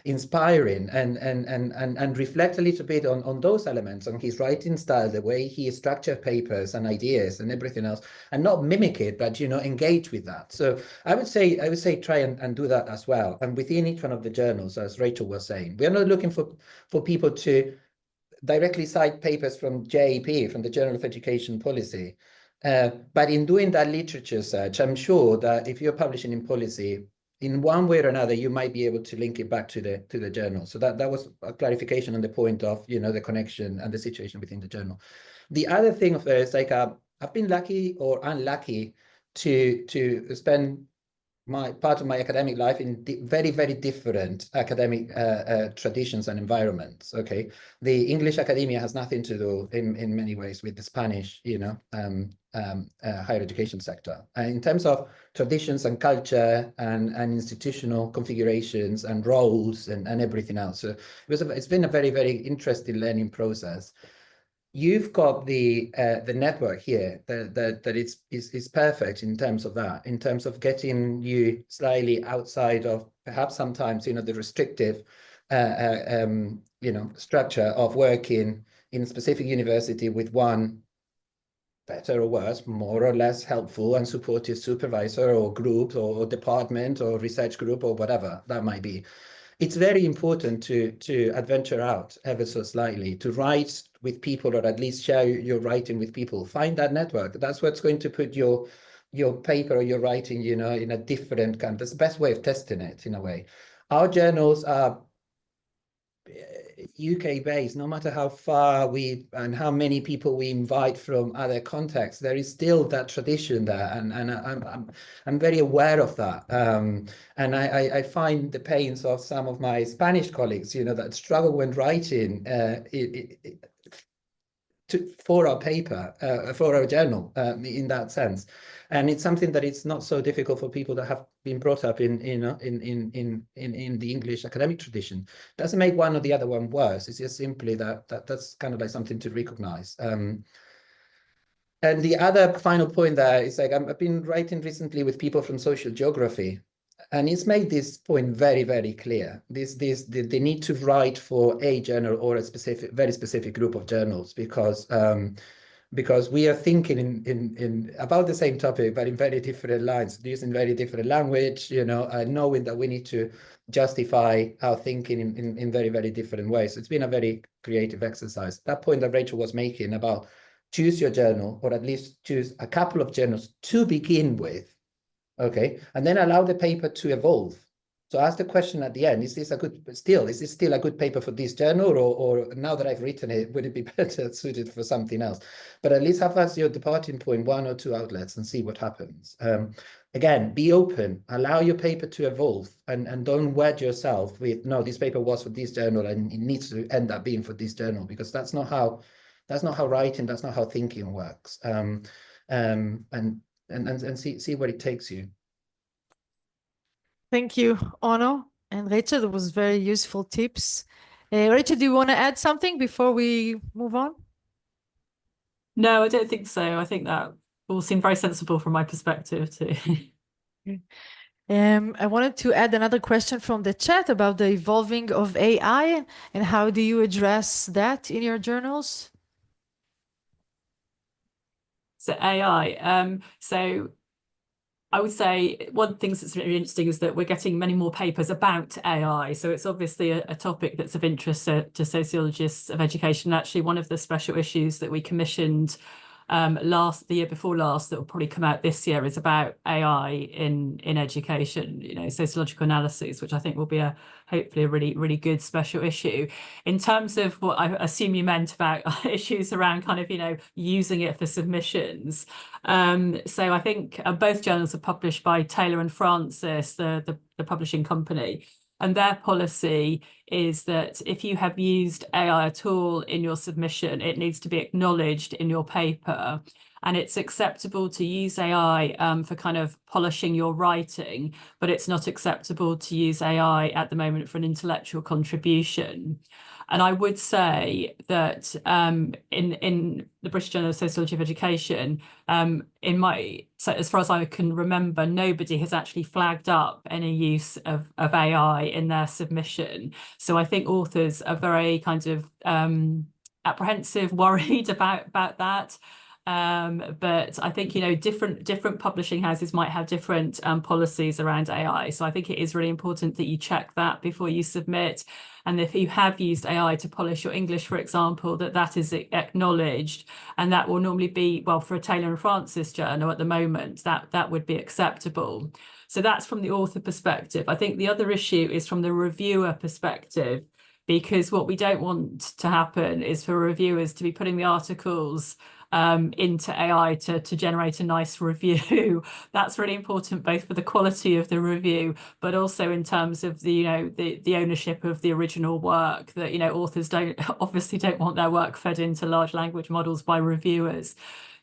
inspiring, and reflect a little bit on those elements, on his writing style, the way he structured papers and ideas and everything else, and not mimic it, but, you know, engage with that. So I would say try and do that as well. And within each one of the journals, as Rachel was saying, we are not looking for people to directly cite papers from JEP, from the Journal of Education Policy. But in doing that literature search, I'm sure that if you're publishing in policy, in one way or another, you might be able to link it back to the journal. So that was a clarification on the point of, you know, the connection and the situation within the journal. The other thing of is like I've been lucky or unlucky to spend part of my academic life in very, very different academic traditions and environments. Okay, the English academia has nothing to do in many ways with the Spanish, you know, higher education sector. In terms of traditions and culture and institutional configurations and roles and everything else. So it's been a very, very interesting learning process. You've got the network here that is perfect in terms of that, in terms of getting you slightly outside of perhaps sometimes, you know, the restrictive you know, structure of working in a specific university with one better or worse, more or less helpful and supportive supervisor or group or department or research group or whatever that might be. It's very important to adventure out ever so slightly, to write with people, or at least share your writing with people. Find that network. That's what's going to put your your paper or your writing, you know, in a different kind. That's the best way of testing it in a way. Our journals are UK based. No matter how far we and how many people we invite from other contexts, there is still that tradition there, and I'm very aware of that. And I find the pains of some of my Spanish colleagues, you know, that struggle when writing for our paper, for our journal, in that sense. And it's something that it's not so difficult for people that have been brought up in the English academic tradition. Doesn't make one or the other one worse. It's just simply that's kind of like something to recognize. And the other final point there is like I've been writing recently with people from social geography, and it's made this point very, very clear. The need to write for a journal or a very specific group of journals, because we are thinking in about the same topic, but in very different lines, using very different language, you know, knowing that we need to justify our thinking in very, very different ways. It's been a very creative exercise. That point that Rachel was making about choose your journal, or at least choose a couple of journals to begin with, okay, and then allow the paper to evolve. So ask the question at the end, is this still a good paper for this journal, or now that I've written it, would it be better suited for something else? But at least have as your departing point one or two outlets and see what happens. Again, be open, allow your paper to evolve, and don't wed yourself with, no, this paper was for this journal and it needs to end up being for this journal, because that's not how writing, that's not how thinking works. And see where it takes you. Thank you, Ono and Rachel. That was very useful tips. Rachel, do you want to add something before we move on? No, I don't think so. I think that all seemed very sensible from my perspective too. I wanted to add another question from the chat about the evolving of AI, and how do you address that in your journals? So AI, so I would say one of the things that's really interesting is that we're getting many more papers about AI. So it's obviously a topic that's of interest to sociologists of education. Actually, one of the special issues that we commissioned the year before last, that will probably come out this year, is about AI in education, you know, sociological analyses, which I think will be hopefully a really, really good special issue. In terms of what I assume you meant about issues around kind of, you know, using it for submissions. So I think both journals are published by Taylor and Francis, the publishing company. And their policy is that if you have used AI at all in your submission, it needs to be acknowledged in your paper. And it's acceptable to use AI for kind of polishing your writing, but it's not acceptable to use AI at the moment for an intellectual contribution. And I would say that in the British Journal of Sociology of Education, so as far as I can remember, nobody has actually flagged up any use of AI in their submission. So I think authors are very kind of apprehensive, worried about that. But I think, you know, different publishing houses might have different policies around AI. So I think it is really important that you check that before you submit. And if you have used AI to polish your English, for example, that is acknowledged, and that will normally be, well, for a Taylor and Francis journal at the moment, that would be acceptable. So that's from the author perspective. I think the other issue is from the reviewer perspective, because what we don't want to happen is for reviewers to be putting the articles into AI to generate a nice review. That's really important, both for the quality of the review, but also in terms of the, you know, the ownership of the original work, that, you know, authors obviously don't want their work fed into large language models by reviewers.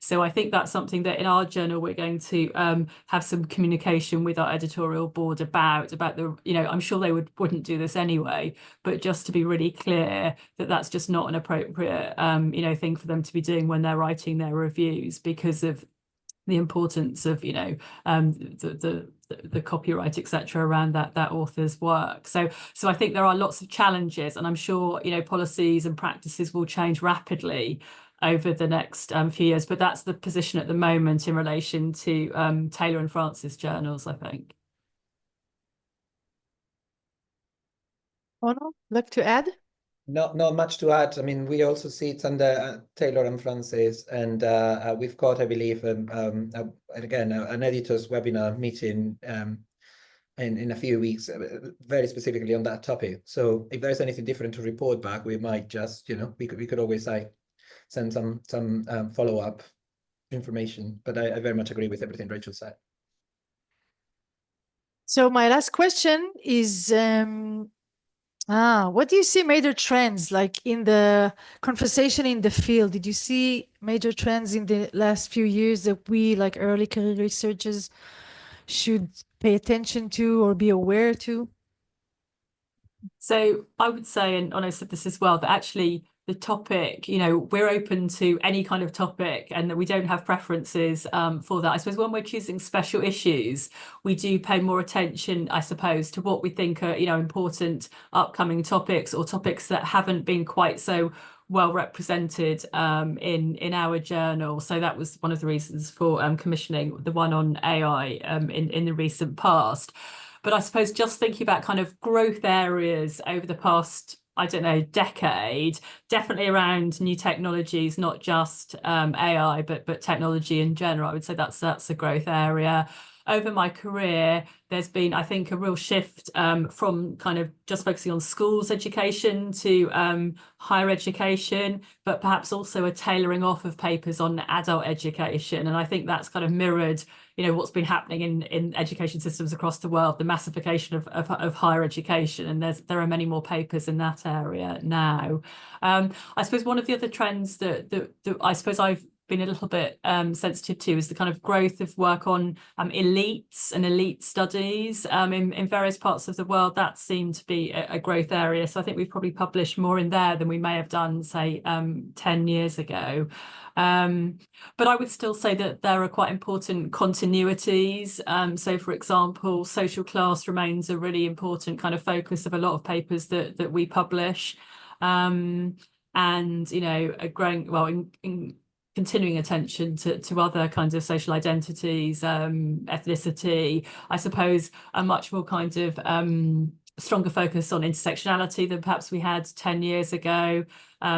So I think that's something that in our journal we're going to have some communication with our editorial board about the, you know, I'm sure they wouldn't do this anyway, but just to be really clear that that's just not an appropriate you know, thing for them to be doing when they're writing their reviews, because of the importance of, you know, the copyright, etc., around that author's work. So I think there are lots of challenges, and I'm sure, you know, policies and practices will change rapidly over the next few years, but that's the position at the moment in relation to Taylor and Francis journals, I think. Ono, like to add? Not much to add. I mean, we also see it's under Taylor and Francis, and we've got, I believe, again, an editors webinar meeting in a few weeks, very specifically on that topic. So if there's anything different to report back, we might just, we could always send some follow-up information. But I very much agree with everything Rachel said. So my last question is, what do you see major trends like in the conversation in the field? Did you see major trends in the last few years that we, like early career researchers, should pay attention to or be aware to? So I would say, and I said this as well, that actually the topic, we're open to any kind of topic and that we don't have preferences for that. I suppose when we're choosing special issues, we do pay more attention, I suppose, to what we think are, important upcoming topics or topics that haven't been quite so well represented in our journal. So that was one of the reasons for commissioning the one on AI in the recent past. But I suppose just thinking about kind of growth areas over the past, I don't know, decade, definitely around new technologies, not just AI, but technology in general. I would say that's a growth area. Over my career, there's been, I think, a real shift from kind of just focusing on schools education to higher education, but perhaps also a tailoring off of papers on adult education. And I think that's kind of mirrored, what's been happening in education systems across the world, the massification of higher education. And there are many more papers in that area now. I suppose one of the other trends that I suppose I've been a little bit sensitive to is the kind of growth of work on elites and elite studies in various parts of the world. That seemed to be a growth area. So I think we've probably published more in there than we may have done, say, 10 years ago. But I would still say that there are quite important continuities. So, for example, social class remains a really important kind of focus of a lot of papers that we publish. And, a growing, well, in continuing attention to other kinds of social identities, ethnicity, I suppose a much more kind of stronger focus on intersectionality than perhaps we had 10 years ago.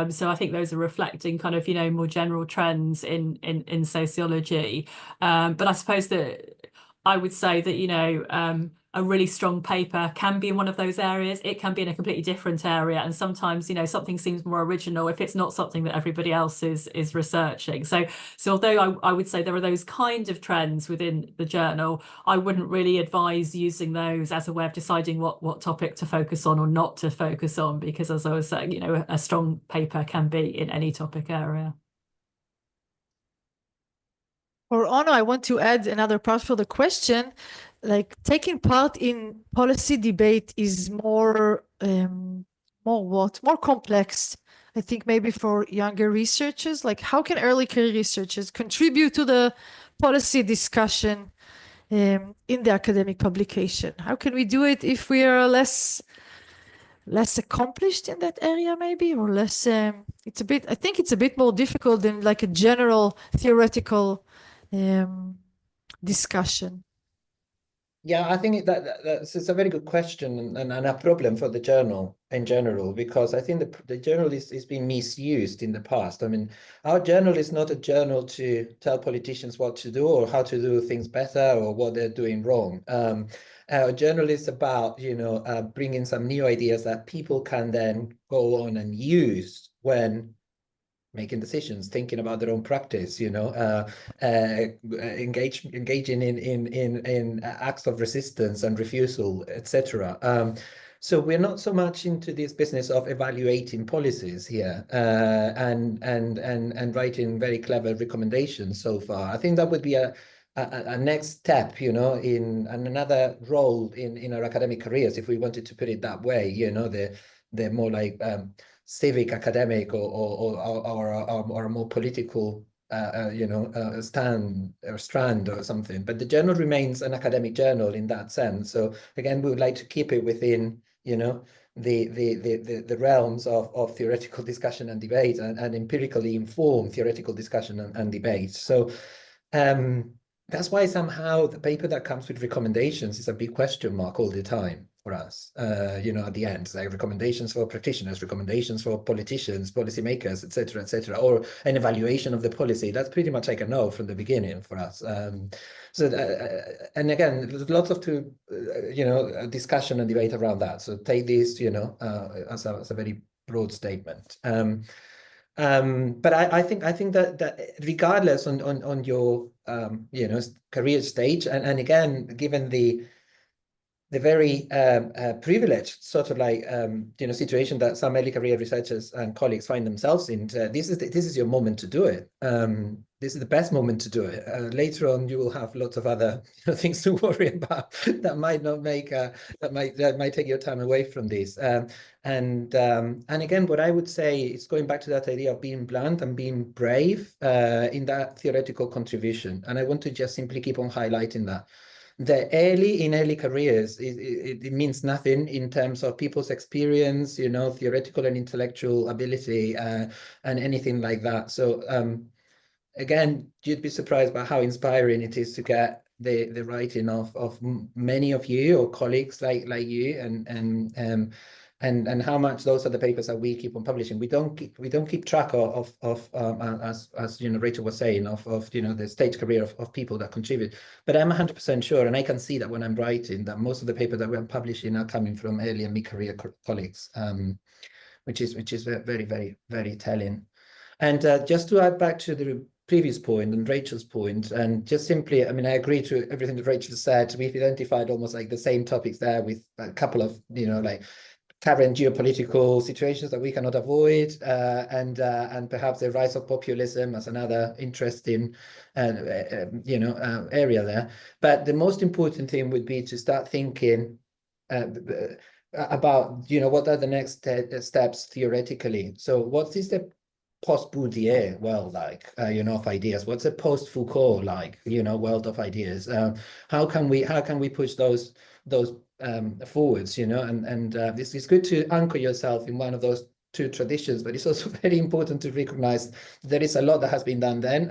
So I think those are reflecting kind of, more general trends in sociology. But I suppose that I would say that, a really strong paper can be in one of those areas. It can be in a completely different area. And sometimes, something seems more original if it's not something that everybody else is researching. So although I would say there are those kind of trends within the journal, I wouldn't really advise using those as a way of deciding what topic to focus on or not to focus on, because as I was saying, a strong paper can be in any topic area. For Ono, I want to add another part for the question. Like taking part in policy debate is more complex. I think maybe for younger researchers, like how can early career researchers contribute to the policy discussion in the academic publication? How can we do it if we are less accomplished in that area, maybe, or less? I think it's a bit more difficult than like a general theoretical discussion. Yeah, I think that's a very good question and a problem for the journal in general, because I think the journal is being misused in the past. I mean, our journal is not a journal to tell politicians what to do or how to do things better or what they're doing wrong. Our journal is about, bringing some new ideas that people can then go on and use when making decisions, thinking about their own practice, engaging in acts of resistance and refusal, etc. So we're not so much into this business of evaluating policies here and writing very clever recommendations so far. I think that would be a next step, in another role in our academic careers, if we wanted to put it that way, the more like civic, academic, or a more political, stand or strand or something. But the journal remains an academic journal in that sense. So again, we would like to keep it within, the realms of theoretical discussion and debate and empirically informed theoretical discussion and debate. So that's why somehow the paper that comes with recommendations is a big question mark all the time. for us, at the end, like recommendations for practitioners, recommendations for politicians, policymakers, etc., or an evaluation of the policy. That's pretty much like a no from the beginning for us. And again, there's lots of discussion and debate around that. So take this, as a very broad statement. But I think that regardless on your career stage, and again, given the very privileged sort of like situation that some early career researchers and colleagues find themselves in, this is your moment to do it. This is the best moment to do it. Later on, you will have lots of other things to worry about that might not make that might take your time away from this. And again, what I would say is going back to that idea of being blunt and being brave in that theoretical contribution. And I want to just simply keep on highlighting that. In early careers, it means nothing in terms of people's experience, theoretical and intellectual ability, and anything like that. So again, you'd be surprised by how inspiring it is to get the writing of many of you or colleagues like you, and how much those are the papers that we keep on publishing. We don't keep track of as Rachel was saying, of the stage career of people that contribute. But I'm 100% sure, and I can see that when I'm writing, that most of the papers that we're publishing are coming from early and mid-career colleagues, which is very, very, very telling. And just to add back to the previous point and Rachel's point, and just simply, I mean, I agree to everything that Rachel said. We've identified almost like the same topics there, with a couple of like current geopolitical situations that we cannot avoid, and perhaps the rise of populism as another interesting area there. But the most important thing would be to start thinking about what are the next steps theoretically. So what is the post-Bourdieu world like, of ideas? What's a post-Foucault like, world of ideas? How can we push those forwards, and this is good to anchor yourself in one of those two traditions, but it's also very important to recognize there is a lot that has been done then,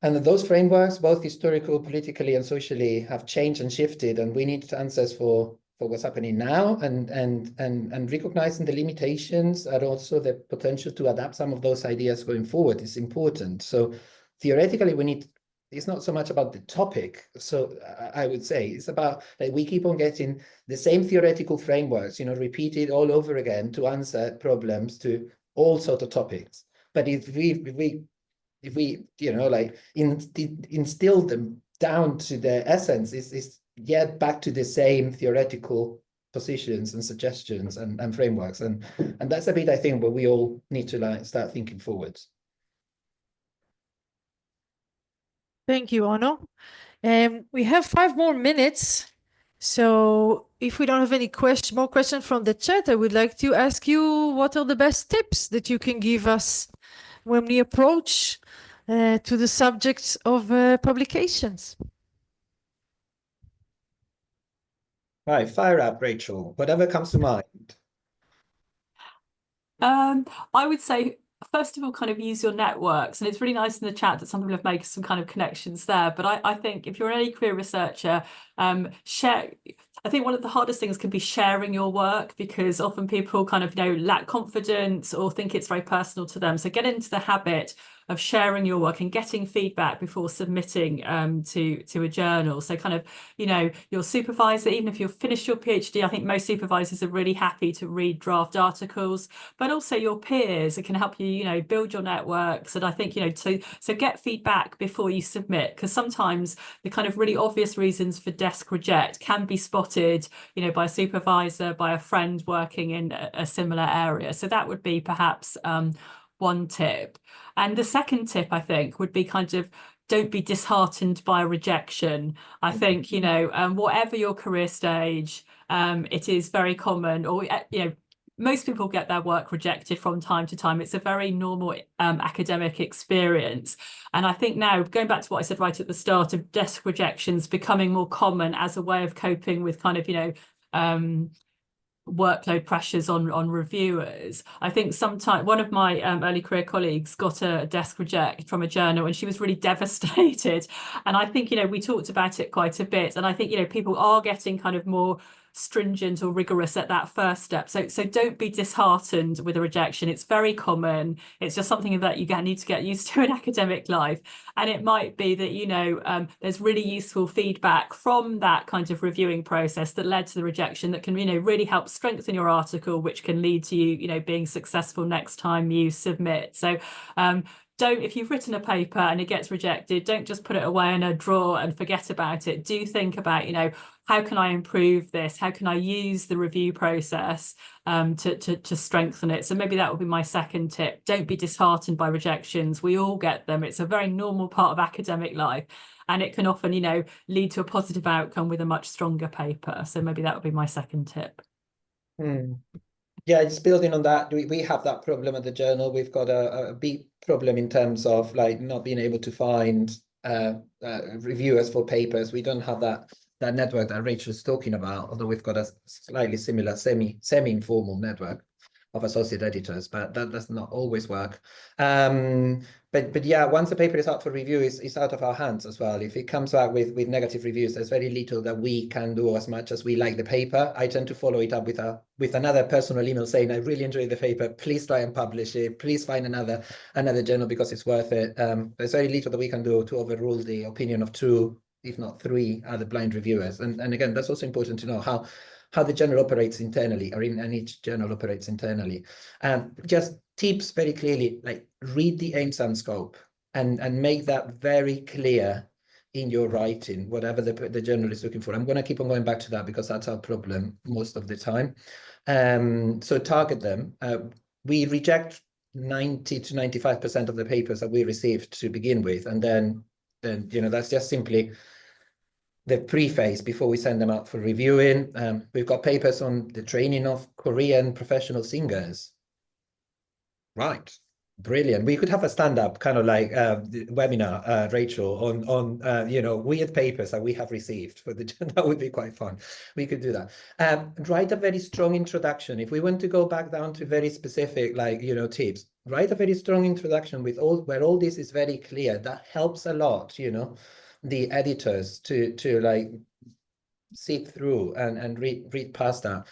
and those frameworks, both historical, politically, and socially, have changed and shifted, and we need answers for what's happening now, and recognizing the limitations and also the potential to adapt some of those ideas going forward is important. So theoretically, it's not so much about the topic. So I would say it's about that we keep on getting the same theoretical frameworks, repeated all over again to answer problems to all sorts of topics. But if we like instill them down to the essence, is yet back to the same theoretical positions and suggestions and frameworks, and that's a bit, I think, where we all need to start thinking forwards. Thank you, Ono. We have 5 more minutes. So if we don't have any more questions from the chat, I would like to ask you, what are the best tips that you can give us when we approach to the subjects of publications? Right, fire up, Rachel, whatever comes to mind. I would say, first of all, kind of use your networks. And it's really nice in the chat that some people have made some kind of connections there. But I think if you're an early career researcher, share. I think one of the hardest things can be sharing your work, because often people kind of lack confidence or think it's very personal to them. So get into the habit of sharing your work and getting feedback before submitting to a journal. So kind of, your supervisor, even if you've finished your PhD, I think most supervisors are really happy to read draft articles, but also your peers. It can help you, build your networks. And I think, so get feedback before you submit, because sometimes the kind of really obvious reasons for desk reject can be spotted, by a supervisor, by a friend working in a similar area. So that would be perhaps one tip. And the second tip, I think, would be kind of, don't be disheartened by rejection. I think, whatever your career stage, it is very common, or, most people get their work rejected from time to time. It's a very normal academic experience. And I think now, going back to what I said right at the start, of desk rejections becoming more common as a way of coping with kind of, workload pressures on reviewers. I think sometimes one of my early career colleagues got a desk reject from a journal and she was really devastated. And I think, we talked about it quite a bit. And I think, people are getting kind of more stringent or rigorous at that first step. So don't be disheartened with a rejection. It's very common. It's just something that you need to get used to in academic life. And it might be that, there's really useful feedback from that kind of reviewing process that led to the rejection that can, really help strengthen your article, which can lead to you, being successful next time you submit. So if you've written a paper and it gets rejected, don't just put it away in a drawer and forget about it. Do think about, how can I improve this? How can I use the review process to strengthen it? So maybe that would be my second tip. Don't be disheartened by rejections. We all get them. It's a very normal part of academic life. And it can often, lead to a positive outcome with a much stronger paper. So maybe that would be my second tip. Yeah, just building on that, we have that problem at the journal. We've got a big problem in terms of not being able to find reviewers for papers. We don't have that network that Rachel's talking about, although we've got a slightly similar semi-informal network of associate editors, but that does not always work. But yeah, once the paper is out for review, it's out of our hands as well. If it comes back with negative reviews, there's very little that we can do as much as we like the paper. I tend to follow it up with another personal email saying, I really enjoyed the paper, please try and publish it, please find another journal because it's worth it. There's very little that we can do to overrule the opinion of 2, if not 3 other blind reviewers. And again, that's also important to know how the journal operates internally, or and each journal operates internally. Just tips very clearly, read the aims and scope and make that very clear in your writing, whatever the journal is looking for. I'm going to keep on going back to that because that's our problem most of the time. So target them. We reject 90 to 95% of the papers that we received to begin with, and then that's just simply the preface before we send them out for reviewing. We've got papers on the training of Korean professional singers. Right, brilliant. We could have a stand-up kind of webinar, Rachel, on weird papers that we have received for the that would be quite fun. We could do that. Write a very strong introduction. If we want to go back down to very specific tips, write a very strong introduction with where all this is very clear. That helps a lot, the editors to see through and read past that.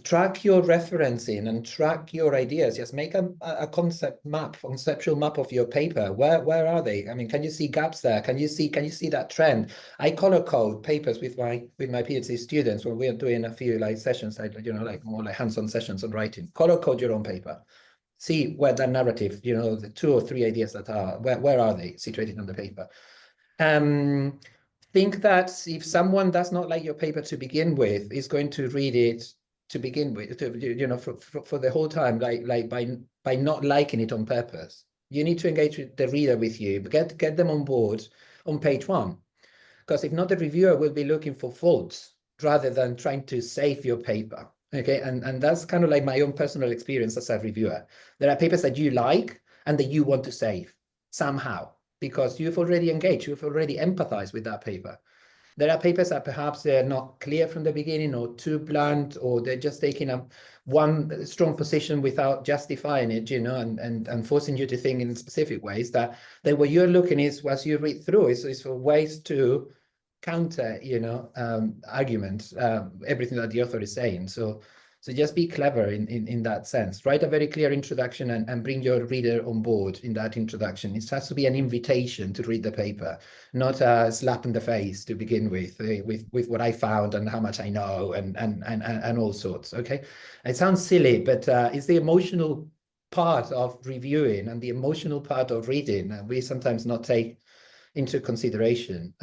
Track your referencing and track your ideas. Just make a conceptual map of your paper. Where are they? I mean, can you see gaps there? Can you see that trend? I color code papers with my PhD students when we are doing a few sessions, more like hands-on sessions on writing. Color code your own paper. See where that narrative, the 2 or 3 ideas that are, where are they situated on the paper? Think that if someone does not like your paper to begin with, is going to read it to begin with, for the whole time, by not liking it on purpose. You need to engage with the reader with you, but get them on board on page 1, because if not, the reviewer will be looking for faults rather than trying to save your paper. Okay, and that's kind of my own personal experience as a reviewer. There are papers that you like and that you want to save somehow, because you've already engaged, you've already empathized with that paper. There are papers that perhaps they're not clear from the beginning, or too blunt, or they're just taking up one strong position without justifying it, and forcing you to think in specific ways that what you're looking is, as you read through, is for ways to counter, argument, everything that the author is saying. So just be clever in that sense. Write a very clear introduction and bring your reader on board in that introduction. It has to be an invitation to read the paper, not a slap in the face to begin with what I found and how much I know and all sorts. Okay, it sounds silly, but it's the emotional part of reviewing and the emotional part of reading we sometimes not take into consideration.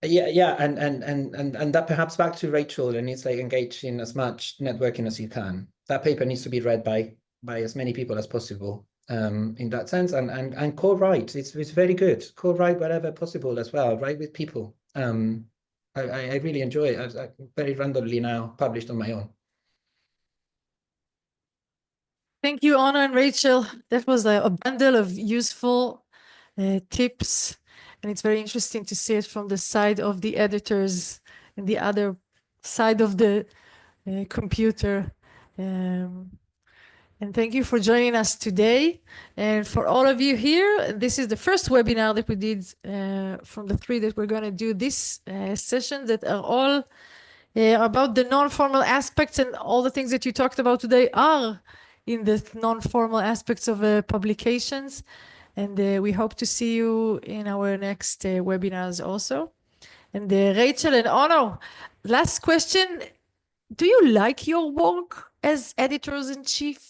Yeah, and that perhaps back to Rachel, and it's engage in as much networking as you can. That paper needs to be read by as many people as possible, in that sense, and co-write. It's very good. Co-write wherever possible as well. Write with people. I really enjoy it. I very randomly now published on my own. Thank you, Anna and Rachel. That was a bundle of useful tips. And it's very interesting to see it from the side of the editors and the other side of the computer. And thank you for joining us today. And for all of you here, this is the first webinar that we did from the 3 that we're going to do this session, that are all about the non-formal aspects, and all the things that you talked about today are in the non-formal aspects of publications. And we hope to see you in our next webinars also. And Rachel and Ono, last question. Do you like your work as editors-in-chief?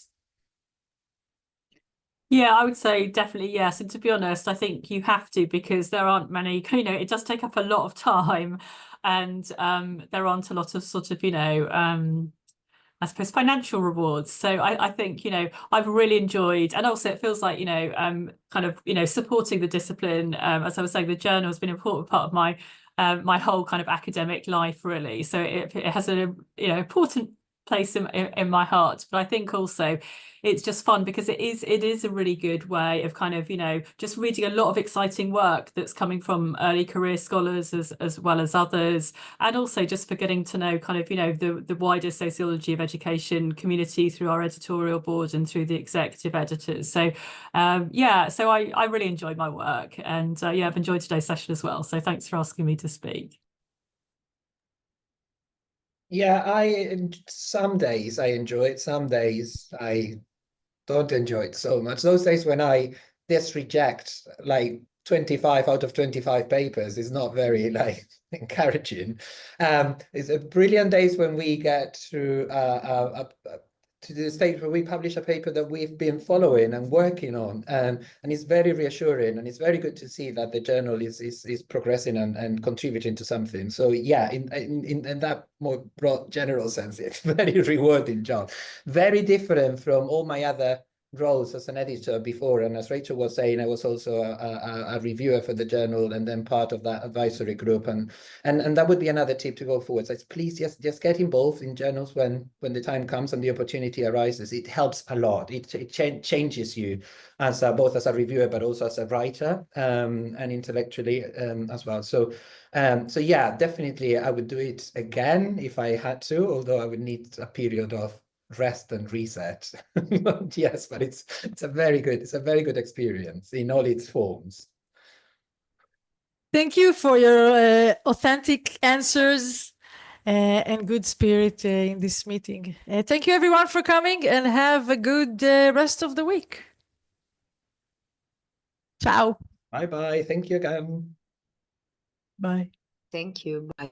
Yeah, I would say definitely yes. And to be honest, I think you have to, because there aren't many, you know, it does take up a lot of time, and there aren't a lot of sort of, you know, I suppose financial rewards. So I think, you know, I've really enjoyed, and also it feels like, you know, kind of, you know, supporting the discipline. As I was saying, the journal has been an important part of my my whole kind of academic life, really. So it has a, you know, important place in my heart. But I think also it's just fun because it is a really good way of kind of, you know, just reading a lot of exciting work that's coming from early career scholars as well as others, and also just for getting to know kind of, you know, the wider sociology of education community through our editorial board and through the executive editors. So yeah, so I really enjoyed my work, and yeah, I've enjoyed today's session as well. So thanks for asking me to speak. Yeah, some days I enjoy it, some days I don't enjoy it so much. Those days when I just reject like 25 out of 25 papers is not very like encouraging. It's a brilliant days when we get to the stage where we publish a paper that we've been following and working on, and it's very reassuring, and it's very good to see that the journal is progressing and contributing to something. So yeah, in that more broad general sense, it's a very rewarding job, very different from all my other roles as an editor before. And as Rachel was saying, I was also a reviewer for the journal, and then part of that advisory group, and that would be another tip to go forward. So please just get involved in journals when the time comes and the opportunity arises. It helps a lot. It changes you as both as a reviewer but also as a writer, and intellectually as well. So yeah, definitely I would do it again if I had to, although I would need a period of rest and reset. Yes, but it's a very good experience in all its forms. Thank you for your authentic answers and good spirit in this meeting. Thank you everyone for coming, and have a good rest of the week. Ciao. Bye bye. Thank you again. Bye. Thank you. Bye.